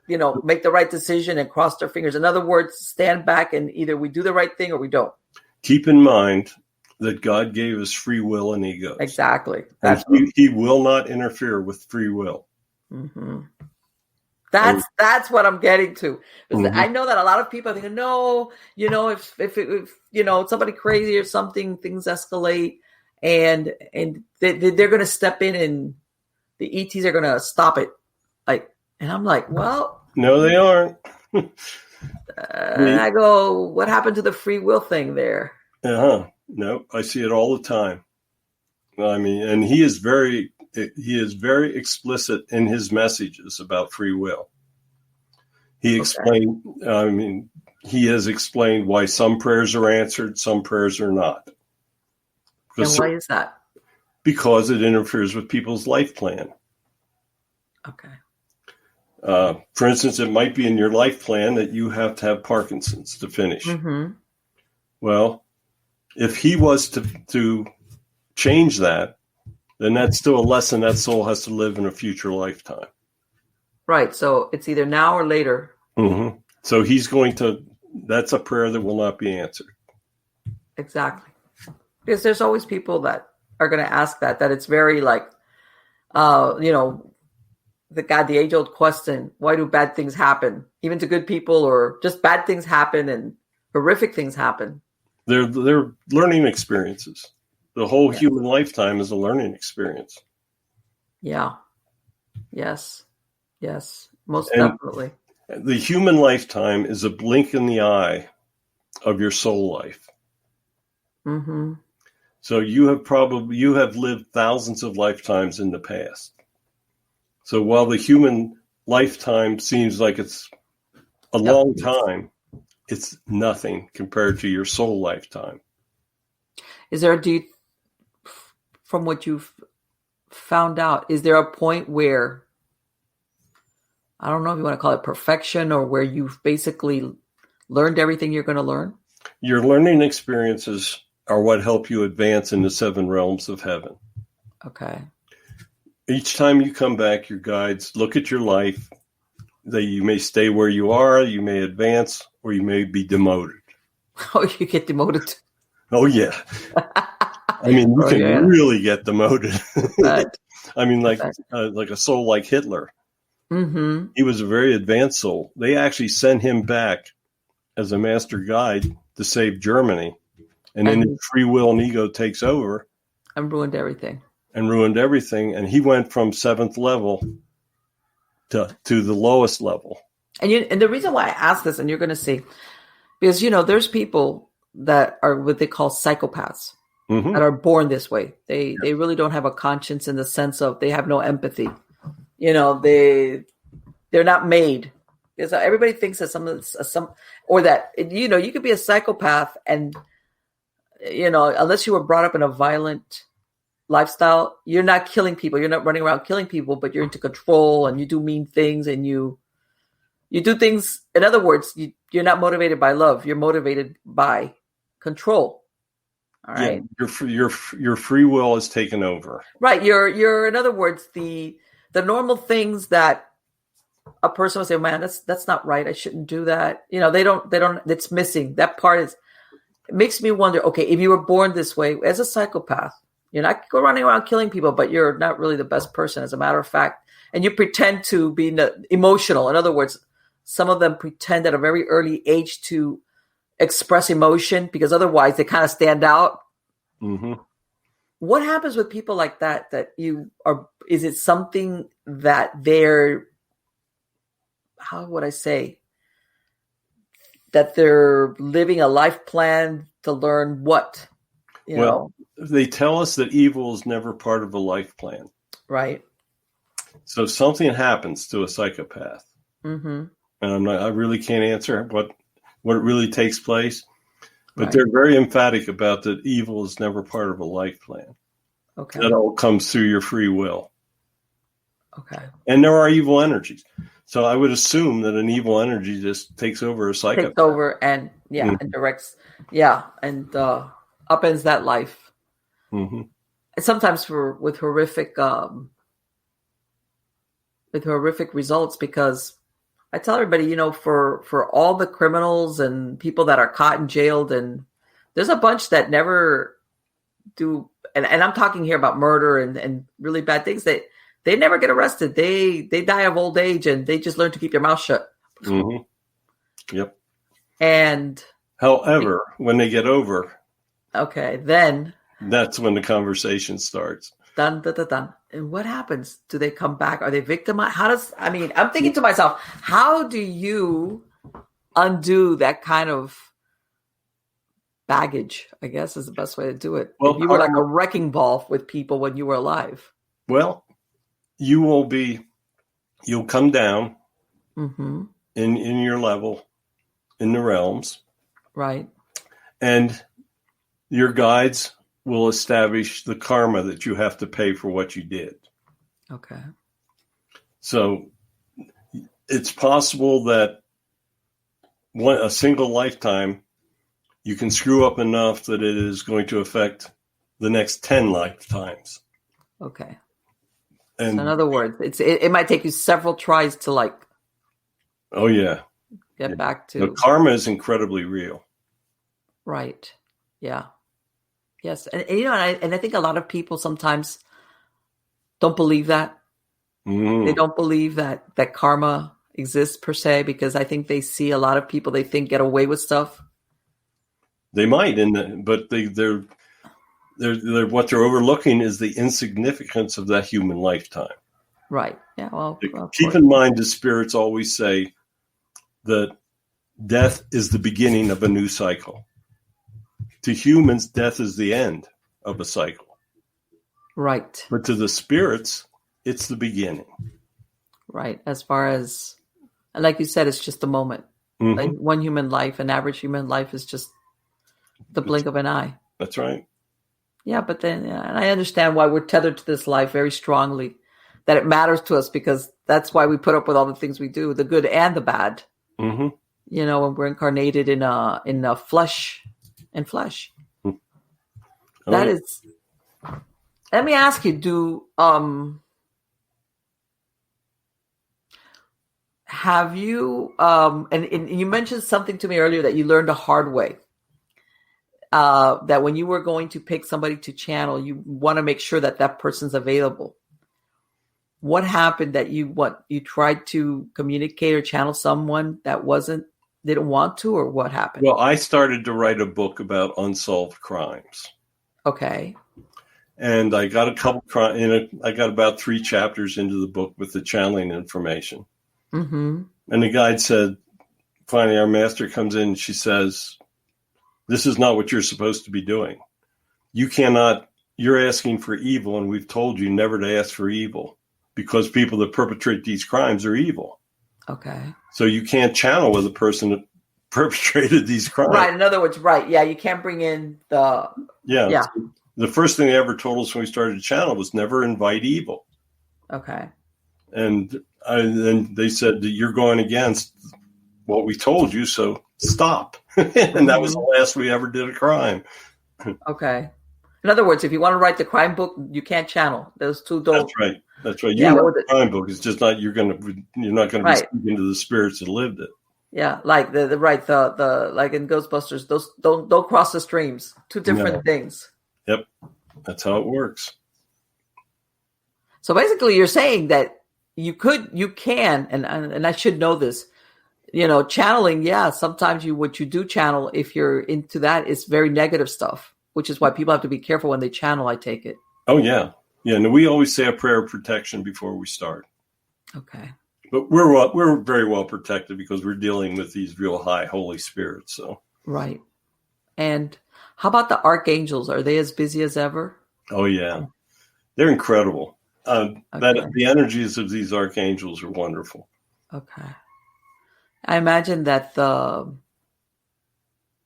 make the right decision and cross their fingers? In other words, stand back and either we do the right thing or we don't. Keep in mind that God gave us free will and egos. Exactly. And he will not interfere with free will. Mm-hmm. That's what I'm getting to. Mm-hmm. I know that a lot of people think, no, if somebody crazy or something, things escalate, and they're going to step in and the ETs are going to stop it. And I'm like, well, no, they aren't. I go, what happened to the free will thing there? No, I see it all the time. I mean, and he is very explicit in his messages about free will. He explained, he has explained why some prayers are answered, some prayers are not. And why is that? Because it interferes with people's life plan. Okay. For instance, it might be in your life plan that you have to have Parkinson's to finish. Mm-hmm. Well, if he was to change that, then that's still a lesson that soul has to live in a future lifetime. Right. So it's either now or later. Mm-hmm. So that's a prayer that will not be answered. Exactly. Because there's always people that are going to ask that it's very the age-old question, why do bad things happen? Even to good people, or just bad things happen and horrific things happen. They're learning experiences. The whole human lifetime is a learning experience. Yeah. Yes. Most definitely. The human lifetime is a blink in the eye of your soul life. Mm-hmm. So you have lived thousands of lifetimes in the past. So while the human lifetime seems like it's a long time, it's nothing compared to your soul lifetime. Is there from what you've found out, is there a point where, I don't know if you want to call it perfection, or where you've basically learned everything you're going to learn? Your learning experiences are what help you advance in the 7 realms of heaven. Okay. Each time you come back, your guides look at your life. That you may stay where you are, you may advance, or you may be demoted. Oh, you get demoted? Oh, yeah. I mean, you can really get demoted. Right. I mean, like a soul like Hitler. Mm-hmm. He was a very advanced soul. They actually sent him back as a master guide to save Germany. And then his free will and ego takes over. And ruined everything. And he went from 7th level to the lowest level. And the reason why I ask this, and you're going to see, because, there's people that are what they call psychopaths, mm-hmm. that are born this way. They really don't have a conscience in the sense of they have no empathy. They're not made. Because everybody thinks that or that, you could be a psychopath and, unless you were brought up in a violent lifestyle, you're not killing people. You're not running around killing people, but you're into control and you do mean things and you do things. In other words, you're not motivated by love. You're motivated by control. All right. Yeah, your free will is taken over. Right. You're in other words, the normal things that a person will say, man, that's not right. I shouldn't do that. They don't, it's missing. That part it makes me wonder, okay, if you were born this way as a psychopath, you're not running around killing people, but you're not really the best person, as a matter of fact. And you pretend to be emotional. In other words, some of them pretend at a very early age to express emotion because otherwise they kind of stand out. Mm-hmm. What happens with people like that is it something that they're, how would I say, that they're living a life plan to learn what? They tell us that evil is never part of a life plan. Right. So something happens to a psychopath. Mm-hmm. and I really can't answer what it really takes place. But Right. they're very emphatic about that evil is never part of a life plan. Okay. That all comes through your free will. Okay. And there are evil energies. So I would assume that an evil energy just takes over a psychopath. Takes over and and directs, and upends that life. Mm-hmm. And sometimes with horrific results, because I tell everybody, for all the criminals and people that are caught and jailed, and there's a bunch that never do, and I'm talking here about murder and really bad things, that they never get arrested. They die of old age, and they just learn to keep their mouth shut. Mm-hmm. Yep. And however, when they get over, then that's when the conversation starts. Dun, dun, dun, dun. And what happens? Do they come back? Are they victimized? I'm thinking to myself, how do you undo that kind of baggage, I guess is the best way to do it. Well, if you were like a wrecking ball with people when you were alive. Well, you'll come down in your level, in the realms. Right. And your guides will establish the karma that you have to pay for what you did. Okay. So it's possible that a single lifetime, you can screw up enough that it is going to affect the next 10 lifetimes. Okay. And so in other words, it might take you several tries to oh yeah, get back to. The karma is incredibly real. Right. Yeah. Yes. And I think a lot of people sometimes don't believe that. Mm. They don't believe that karma exists per se, because I think they see a lot of people they think get away with stuff. They might, but they're what they're overlooking is the insignificance of that human lifetime. Right. Yeah. Well, keep in mind, the spirits always say that death is the beginning of a new cycle. To humans, death is the end of a cycle. Right. But to the spirits, it's the beginning. Right. As far as, like you said, it's just a moment. Mm-hmm. Like one human life, an average human life is just the blink of an eye. That's right. Yeah, but then, and I understand why we're tethered to this life very strongly, that it matters to us, because that's why we put up with all the things we do, the good and the bad. Mm-hmm. When we're incarnated in a flesh and flesh. Oh, that is. Let me ask you: have you? And you mentioned something to me earlier that you learned the hard way. That when you were going to pick somebody to channel, you want to make sure that person's available. What happened that you tried to communicate or channel someone that didn't want to, or what happened? Well, I started to write a book about unsolved crimes. Okay. And I got I got about 3 chapters into the book with the channeling information. Mm-hmm. And the guide said, finally, our master comes in and she says, this is not what you're supposed to be doing. You're asking for evil, and we've told you never to ask for evil, because people that perpetrate these crimes are evil. Okay. So you can't channel with a person that perpetrated these crimes. Right. In other words, right. Yeah. You can't bring in the. Yeah. The first thing they ever told us when we started to channel was never invite evil. Okay. And then they said that you're going against what we told you, so stop. And that was the last we ever did a crime. Okay. In other words, if you want to write the crime book, you can't channel. Those two don't. That's right. You wrote the crime book. It's just not you're not going to be speaking to the spirits that lived it. Yeah, like the like in Ghostbusters, those don't cross the streams. Two different things. Yep, that's how it works. So basically, you're saying that you can, and I should know this. Channeling. Yeah, sometimes what you do channel, if you're into that, is very negative stuff, which is why people have to be careful when they channel. I take it. Oh yeah. Yeah, and we always say a prayer of protection before we start. Okay. But we're very well protected because we're dealing with these real high Holy Spirits. So right. And how about the Archangels? Are they as busy as ever? Oh yeah, they're incredible. The energies of these Archangels are wonderful. Okay. I imagine that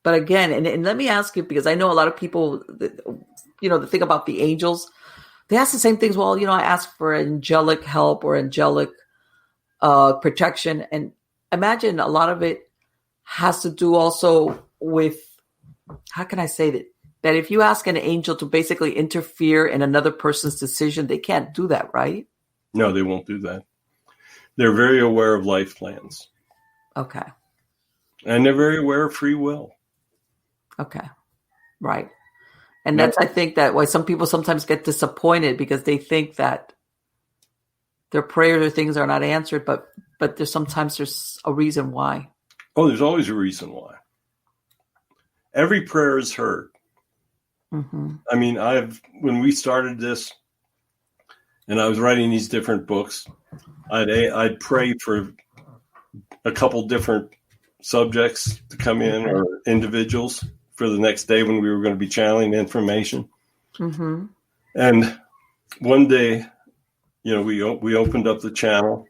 but again, and let me ask you, because I know a lot of people, the thing about the angels, they ask the same things. Well, I ask for angelic help or angelic protection. And imagine a lot of it has to do also with, how can I say that? That if you ask an angel to basically interfere in another person's decision, they can't do that, right? No, they won't do that. They're very aware of life plans. Okay. And they're very aware of free will. Okay. Right. And that's, I think, that why some people sometimes get disappointed, because they think that their prayers or things are not answered, but there's a reason why. Oh, there's always a reason why. Every prayer is heard. Mm-hmm. I mean, when we started this and I was writing these different books, I'd pray for a couple different subjects to come in, or individuals, for the next day when we were going to be channeling information. Mm-hmm. And one day, we opened up the channel,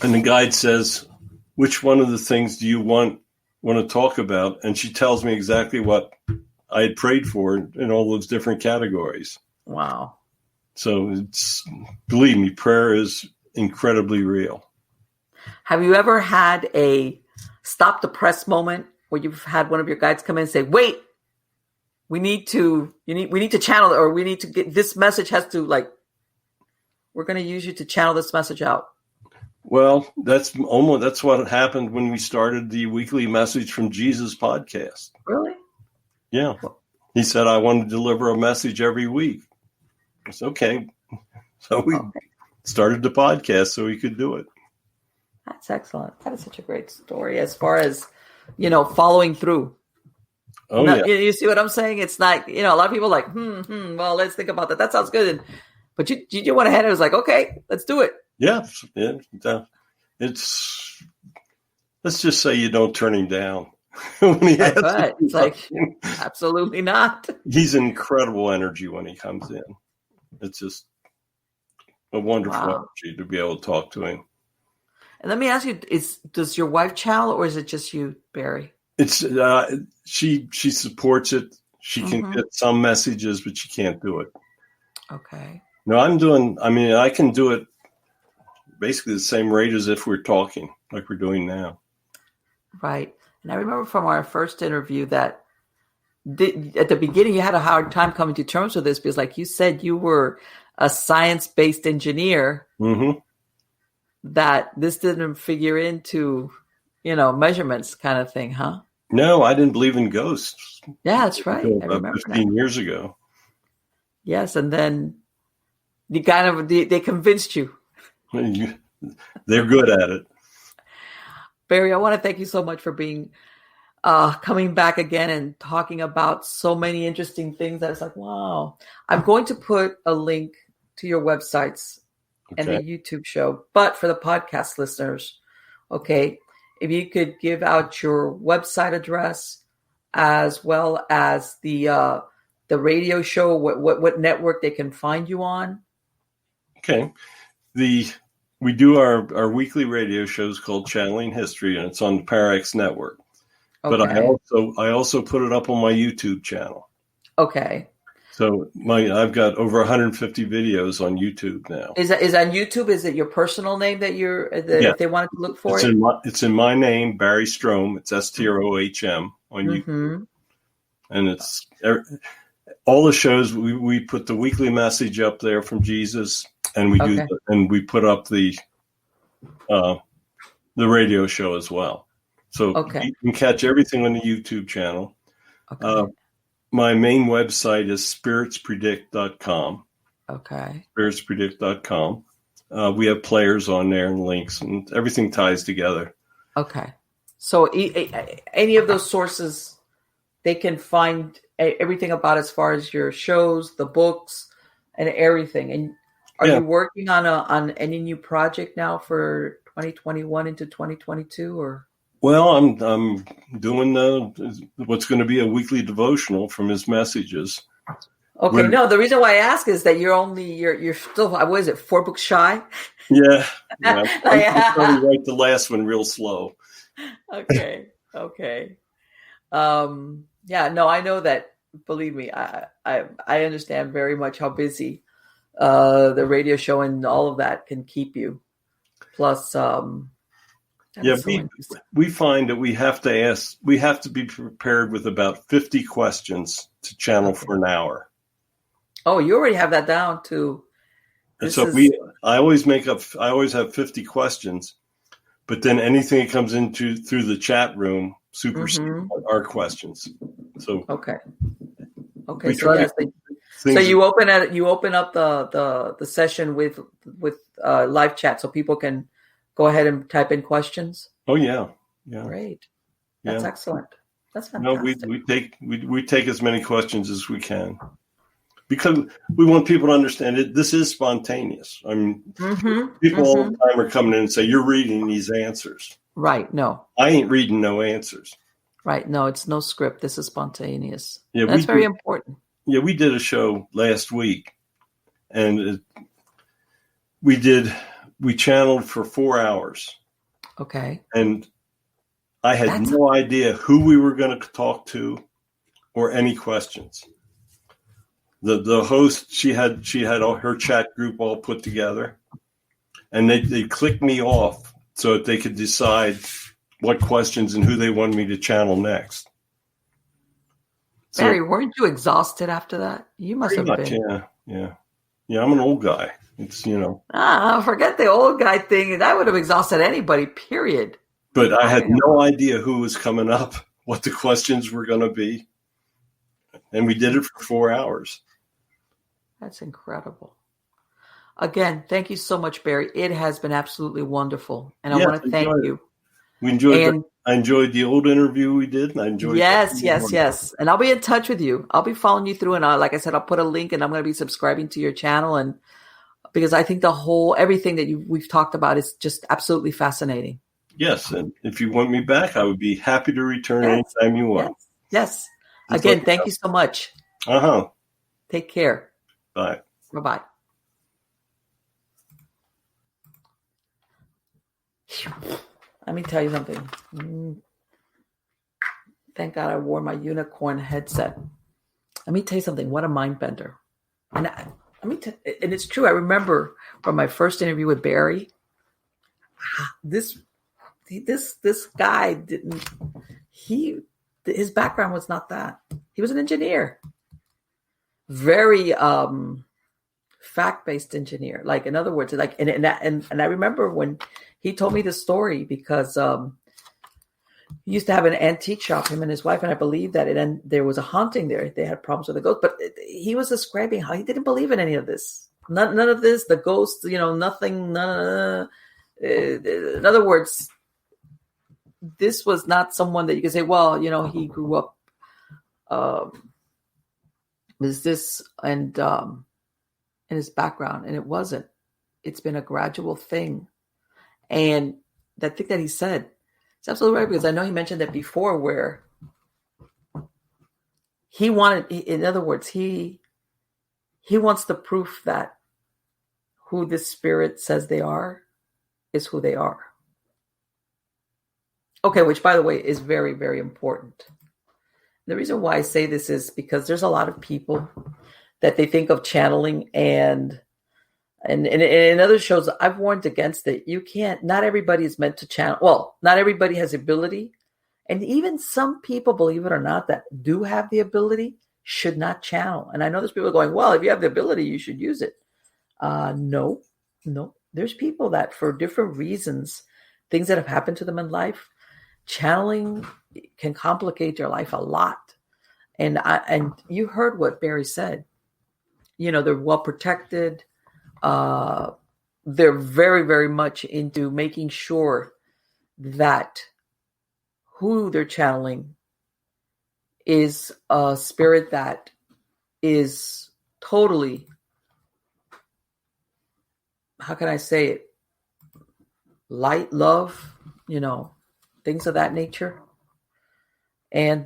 and the guide says, "Which one of the things do you want to talk about?" And she tells me exactly what I had prayed for in all those different categories. Wow. So believe me, prayer is incredibly real. Have you ever had a stop the press moment where you've had one of your guides come in and say, "Wait, we need to channel it, or we need to get this message we're going to use you to channel this message out"? Well, that's what happened when we started the weekly Message from Jesus podcast. Really? Yeah. He said, "I want to deliver a message every week." I said, okay. So we started the podcast so we could do it. That's excellent. That is such a great story as far as, following through. Oh, yeah. You see what I'm saying? It's not, a lot of people are like, well, let's think about that. That sounds good. But you went ahead and was like, okay, let's do it. Yeah. It's, let's just say you don't turn him down. When he right. It's like, absolutely not. He's incredible energy when he comes in. It's just a wonderful energy to be able to talk to him. And let me ask you, does your wife channel, or is it just you, Barry? It's she supports it. She can get some messages, but she can't do it. Okay. No, I can do it basically the same rate as if we're talking, like we're doing now. Right. And I remember from our first interview that at the beginning you had a hard time coming to terms with this, because like you said, you were a science-based engineer, that this didn't figure into, measurements kind of thing, huh? No, I didn't believe in ghosts. Yeah, that's right. I remember 15 years ago. Yes. And then they convinced you. They're good at it. Barry, I want to thank you so much for being coming back again and talking about so many interesting things that it's like, wow. I'm going to put a link to your websites and the YouTube show, but for the podcast listeners, okay, if you could give out your website address as well as the radio show, what network they can find you on. Okay. We do our weekly radio shows called Channeling History, and it's on the Parax Network. Okay. But I also put it up on my YouTube channel. Okay. So I've got over 150 videos on YouTube now. Is on YouTube? Is it your personal name that if they wanted to look for it? It's in my name, Barry Stohm. It's Strohm on YouTube, and it's all the shows. We put the weekly message up there from Jesus, and we put up the radio show as well. So you can catch everything on the YouTube channel. Okay. My main website is spiritspredict.com. Okay. Spiritspredict.com. We have players on there and links, and everything ties together. Okay. So any of those sources, they can find everything about as far as your shows, the books, and everything. And are you working on any new project now for 2021 into 2022, or? Well, I'm doing what's going to be a weekly devotional from his messages. Okay, no, the reason why I ask is that you're still, what is it, 4 books shy? Yeah. I'm trying to Like, write the last one real slow. okay. Yeah, no, I know that. Believe me, I understand very much how busy the radio show and all of that can keep you. Plus, Yeah, that's so interesting. we find that we have to be prepared with about 50 questions to channel for an hour. Oh, you already have that down too. And so I always have 50 questions, but then anything that comes through the chat room supersedes our questions. So okay. We So yes, so things you open up the session with live chat, so people can go ahead and type in questions. Oh yeah. Great. That's excellent. That's No, fantastic. we take as many questions as we can, because we want people to understand it. This is spontaneous. I mean, people all the time are coming in and say, "You're reading these answers." Right. No. I ain't reading no answers. Right. No, it's no script. This is spontaneous. Yeah, that's very important. Yeah, we did a show last week, and we channeled for 4 hours. Okay. And I had no idea who we were going to talk to or any questions. The host, she had all her chat group all put together, and they clicked me off so that they could decide what questions and who they wanted me to channel next. Barry, weren't you exhausted after that? You must have been. Yeah. I'm an old guy. It's forget the old guy thing. That would have exhausted anybody. Period. But I had no idea who was coming up, what the questions were going to be, and we did it for 4 hours. That's incredible. Again, thank you so much, Barry. It has been absolutely wonderful, and I want to thank you. We enjoyed. I enjoyed the old interview we did, and I enjoyed. Yes. And I'll be in touch with you. I'll be following you through, and like I said, I'll put a link, and I'm going to be subscribing to your channel, and because I think everything that we've talked about is just absolutely fascinating. Yes, and if you want me back, I would be happy to return anytime you want. Yes. Again, thank you so much. Take care. Bye. Bye-bye. Let me tell you something. Thank God I wore my unicorn headset. Let me tell you something. What a mind bender. And and it's true. I remember from my first interview with Barry, this guy his background was not that. He was an engineer. Very fact-based engineer. Like, in other words, like, and I remember when he told me the story, because he used to have an antique shop, him and his wife, and I believe that there was a haunting there. They had problems with the ghost, but he was describing how he didn't believe in any of this. None of this, the ghosts, nothing. In other words, this was not someone that you could say, well, he grew up is this and in his background, and it wasn't. It's been a gradual thing. And that thing that he said, it's absolutely right, because I know he mentioned that before, where he wanted, in other words, he wants the proof that who this spirit says they are is who they are. Okay, which, by the way, is very, very important. The reason why I say this is because there's a lot of people that they think of channeling, and in other shows, I've warned against it. You can't, not everybody is meant to channel. Well, not everybody has ability. And even some people, believe it or not, that do have the ability should not channel. And I know there's people going, well, if you have the ability, you should use it. No. There's people that, for different reasons, things that have happened to them in life, channeling can complicate their life a lot. And you heard what Barry said. They're well protected. They're very, very much into making sure that who they're channeling is a spirit that is totally, how can I say it? Light, love, things of that nature. And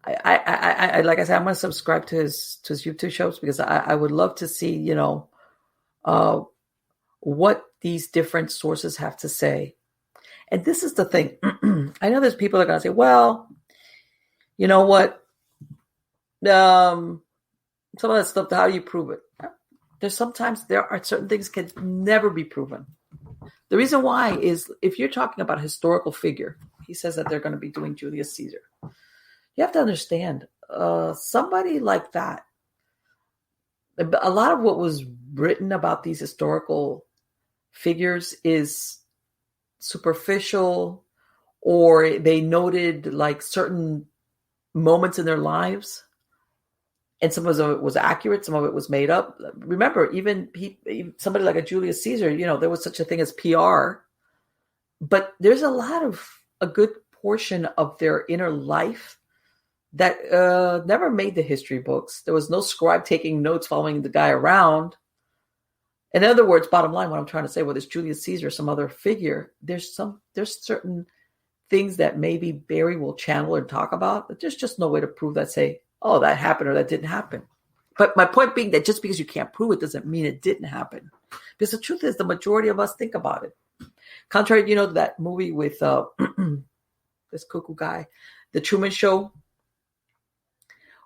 I like I said, I'm going to subscribe to his YouTube shows because I would love to see, what these different sources have to say. And this is the thing. I know there's people that are going to say, well, you know what? Some of that stuff, how do you prove it? There are certain things can never be proven. The reason why is if you're talking about a historical figure, he says that they're going to be doing Julius Caesar. You have to understand, somebody like that, a lot of what was written about these historical figures is superficial, or they noted like certain moments in their lives. And some of it was accurate, some of it was made up. Remember, even somebody like a Julius Caesar, there was such a thing as PR. But there's a good portion of their inner life that never made the history books. There was no scribe taking notes following the guy around. In other words, bottom line, what I'm trying to say, whether it's Julius Caesar or some other figure, there's certain things that maybe Barry will channel or talk about, but there's just no way to prove that, say, oh, that happened or that didn't happen. But my point being that just because you can't prove it doesn't mean it didn't happen. Because the truth is the majority of us think about it. Contrary, to that movie with this cuckoo guy, The Truman Show,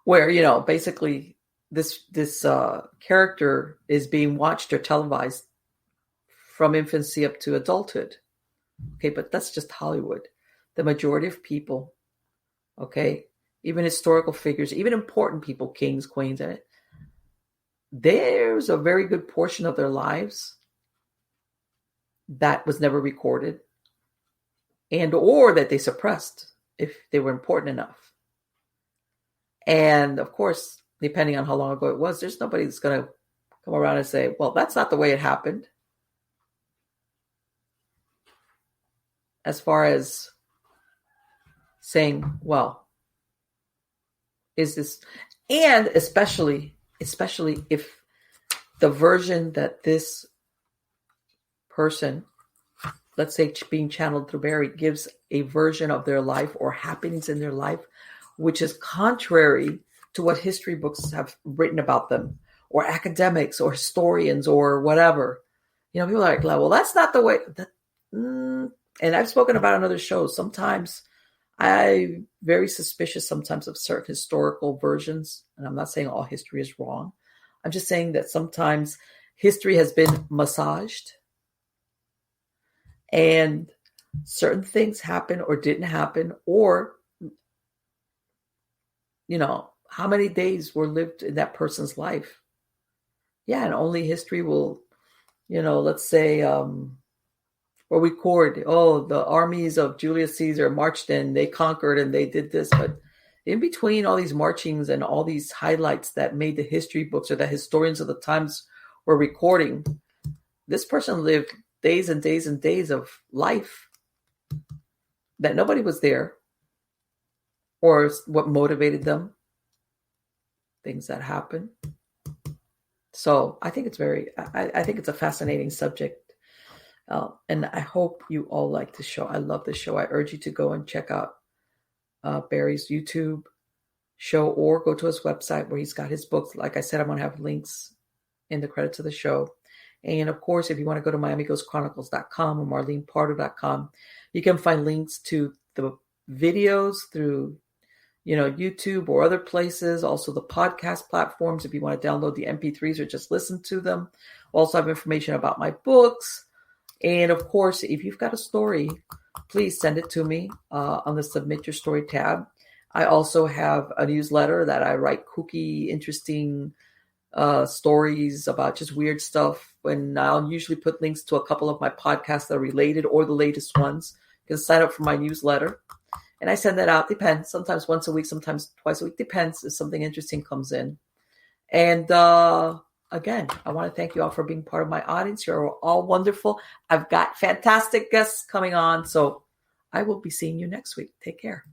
where, basically this character is being watched or televised from infancy up to adulthood. Okay, but that's just Hollywood. The majority of people, okay, even historical figures, even important people, kings, queens, there's a very good portion of their lives that was never recorded and or that they suppressed if they were important enough. And of course, depending on how long ago it was, there's nobody that's going to come around and say, well, that's not the way it happened. As far as saying, well, is this, and especially if the version that this person, let's say being channeled through Barry, gives a version of their life or happenings in their life, which is contrary to what history books have written about them, or academics or historians or whatever. People are like, well, that's not the way. And I've spoken about on other shows. Sometimes I'm very suspicious sometimes of certain historical versions. And I'm not saying all history is wrong. I'm just saying that sometimes history has been massaged and certain things happen or didn't happen, or, how many days were lived in that person's life. Yeah, and only history will, let's say, or record, the armies of Julius Caesar marched in, they conquered and they did this. But in between all these marchings and all these highlights that made the history books or that historians of the times were recording, this person lived days and days and days of life that nobody was there, or what motivated them, things that happen. So I think it's I think it's a fascinating subject. And I hope you all like the show. I love the show. I urge you to go and check out Barry's YouTube show, or go to his website where he's got his books. Like I said, I'm going to have links in the credits of the show. And of course, if you want to go to MiamiGhostChronicles.com or MarlenePardo.com, you can find links to the videos through, YouTube or other places. Also the podcast platforms, if you want to download the MP3s or just listen to them. Also have information about my books. And of course, if you've got a story, please send it to me on the Submit Your Story tab. I also have a newsletter that I write kooky, interesting stories about just weird stuff. And I'll usually put links to a couple of my podcasts that are related or the latest ones. You can sign up for my newsletter. And I send that out. Depends. Sometimes once a week, sometimes twice a week. Depends if something interesting comes in. And again, I want to thank you all for being part of my audience. You're all wonderful. I've got fantastic guests coming on. So I will be seeing you next week. Take care.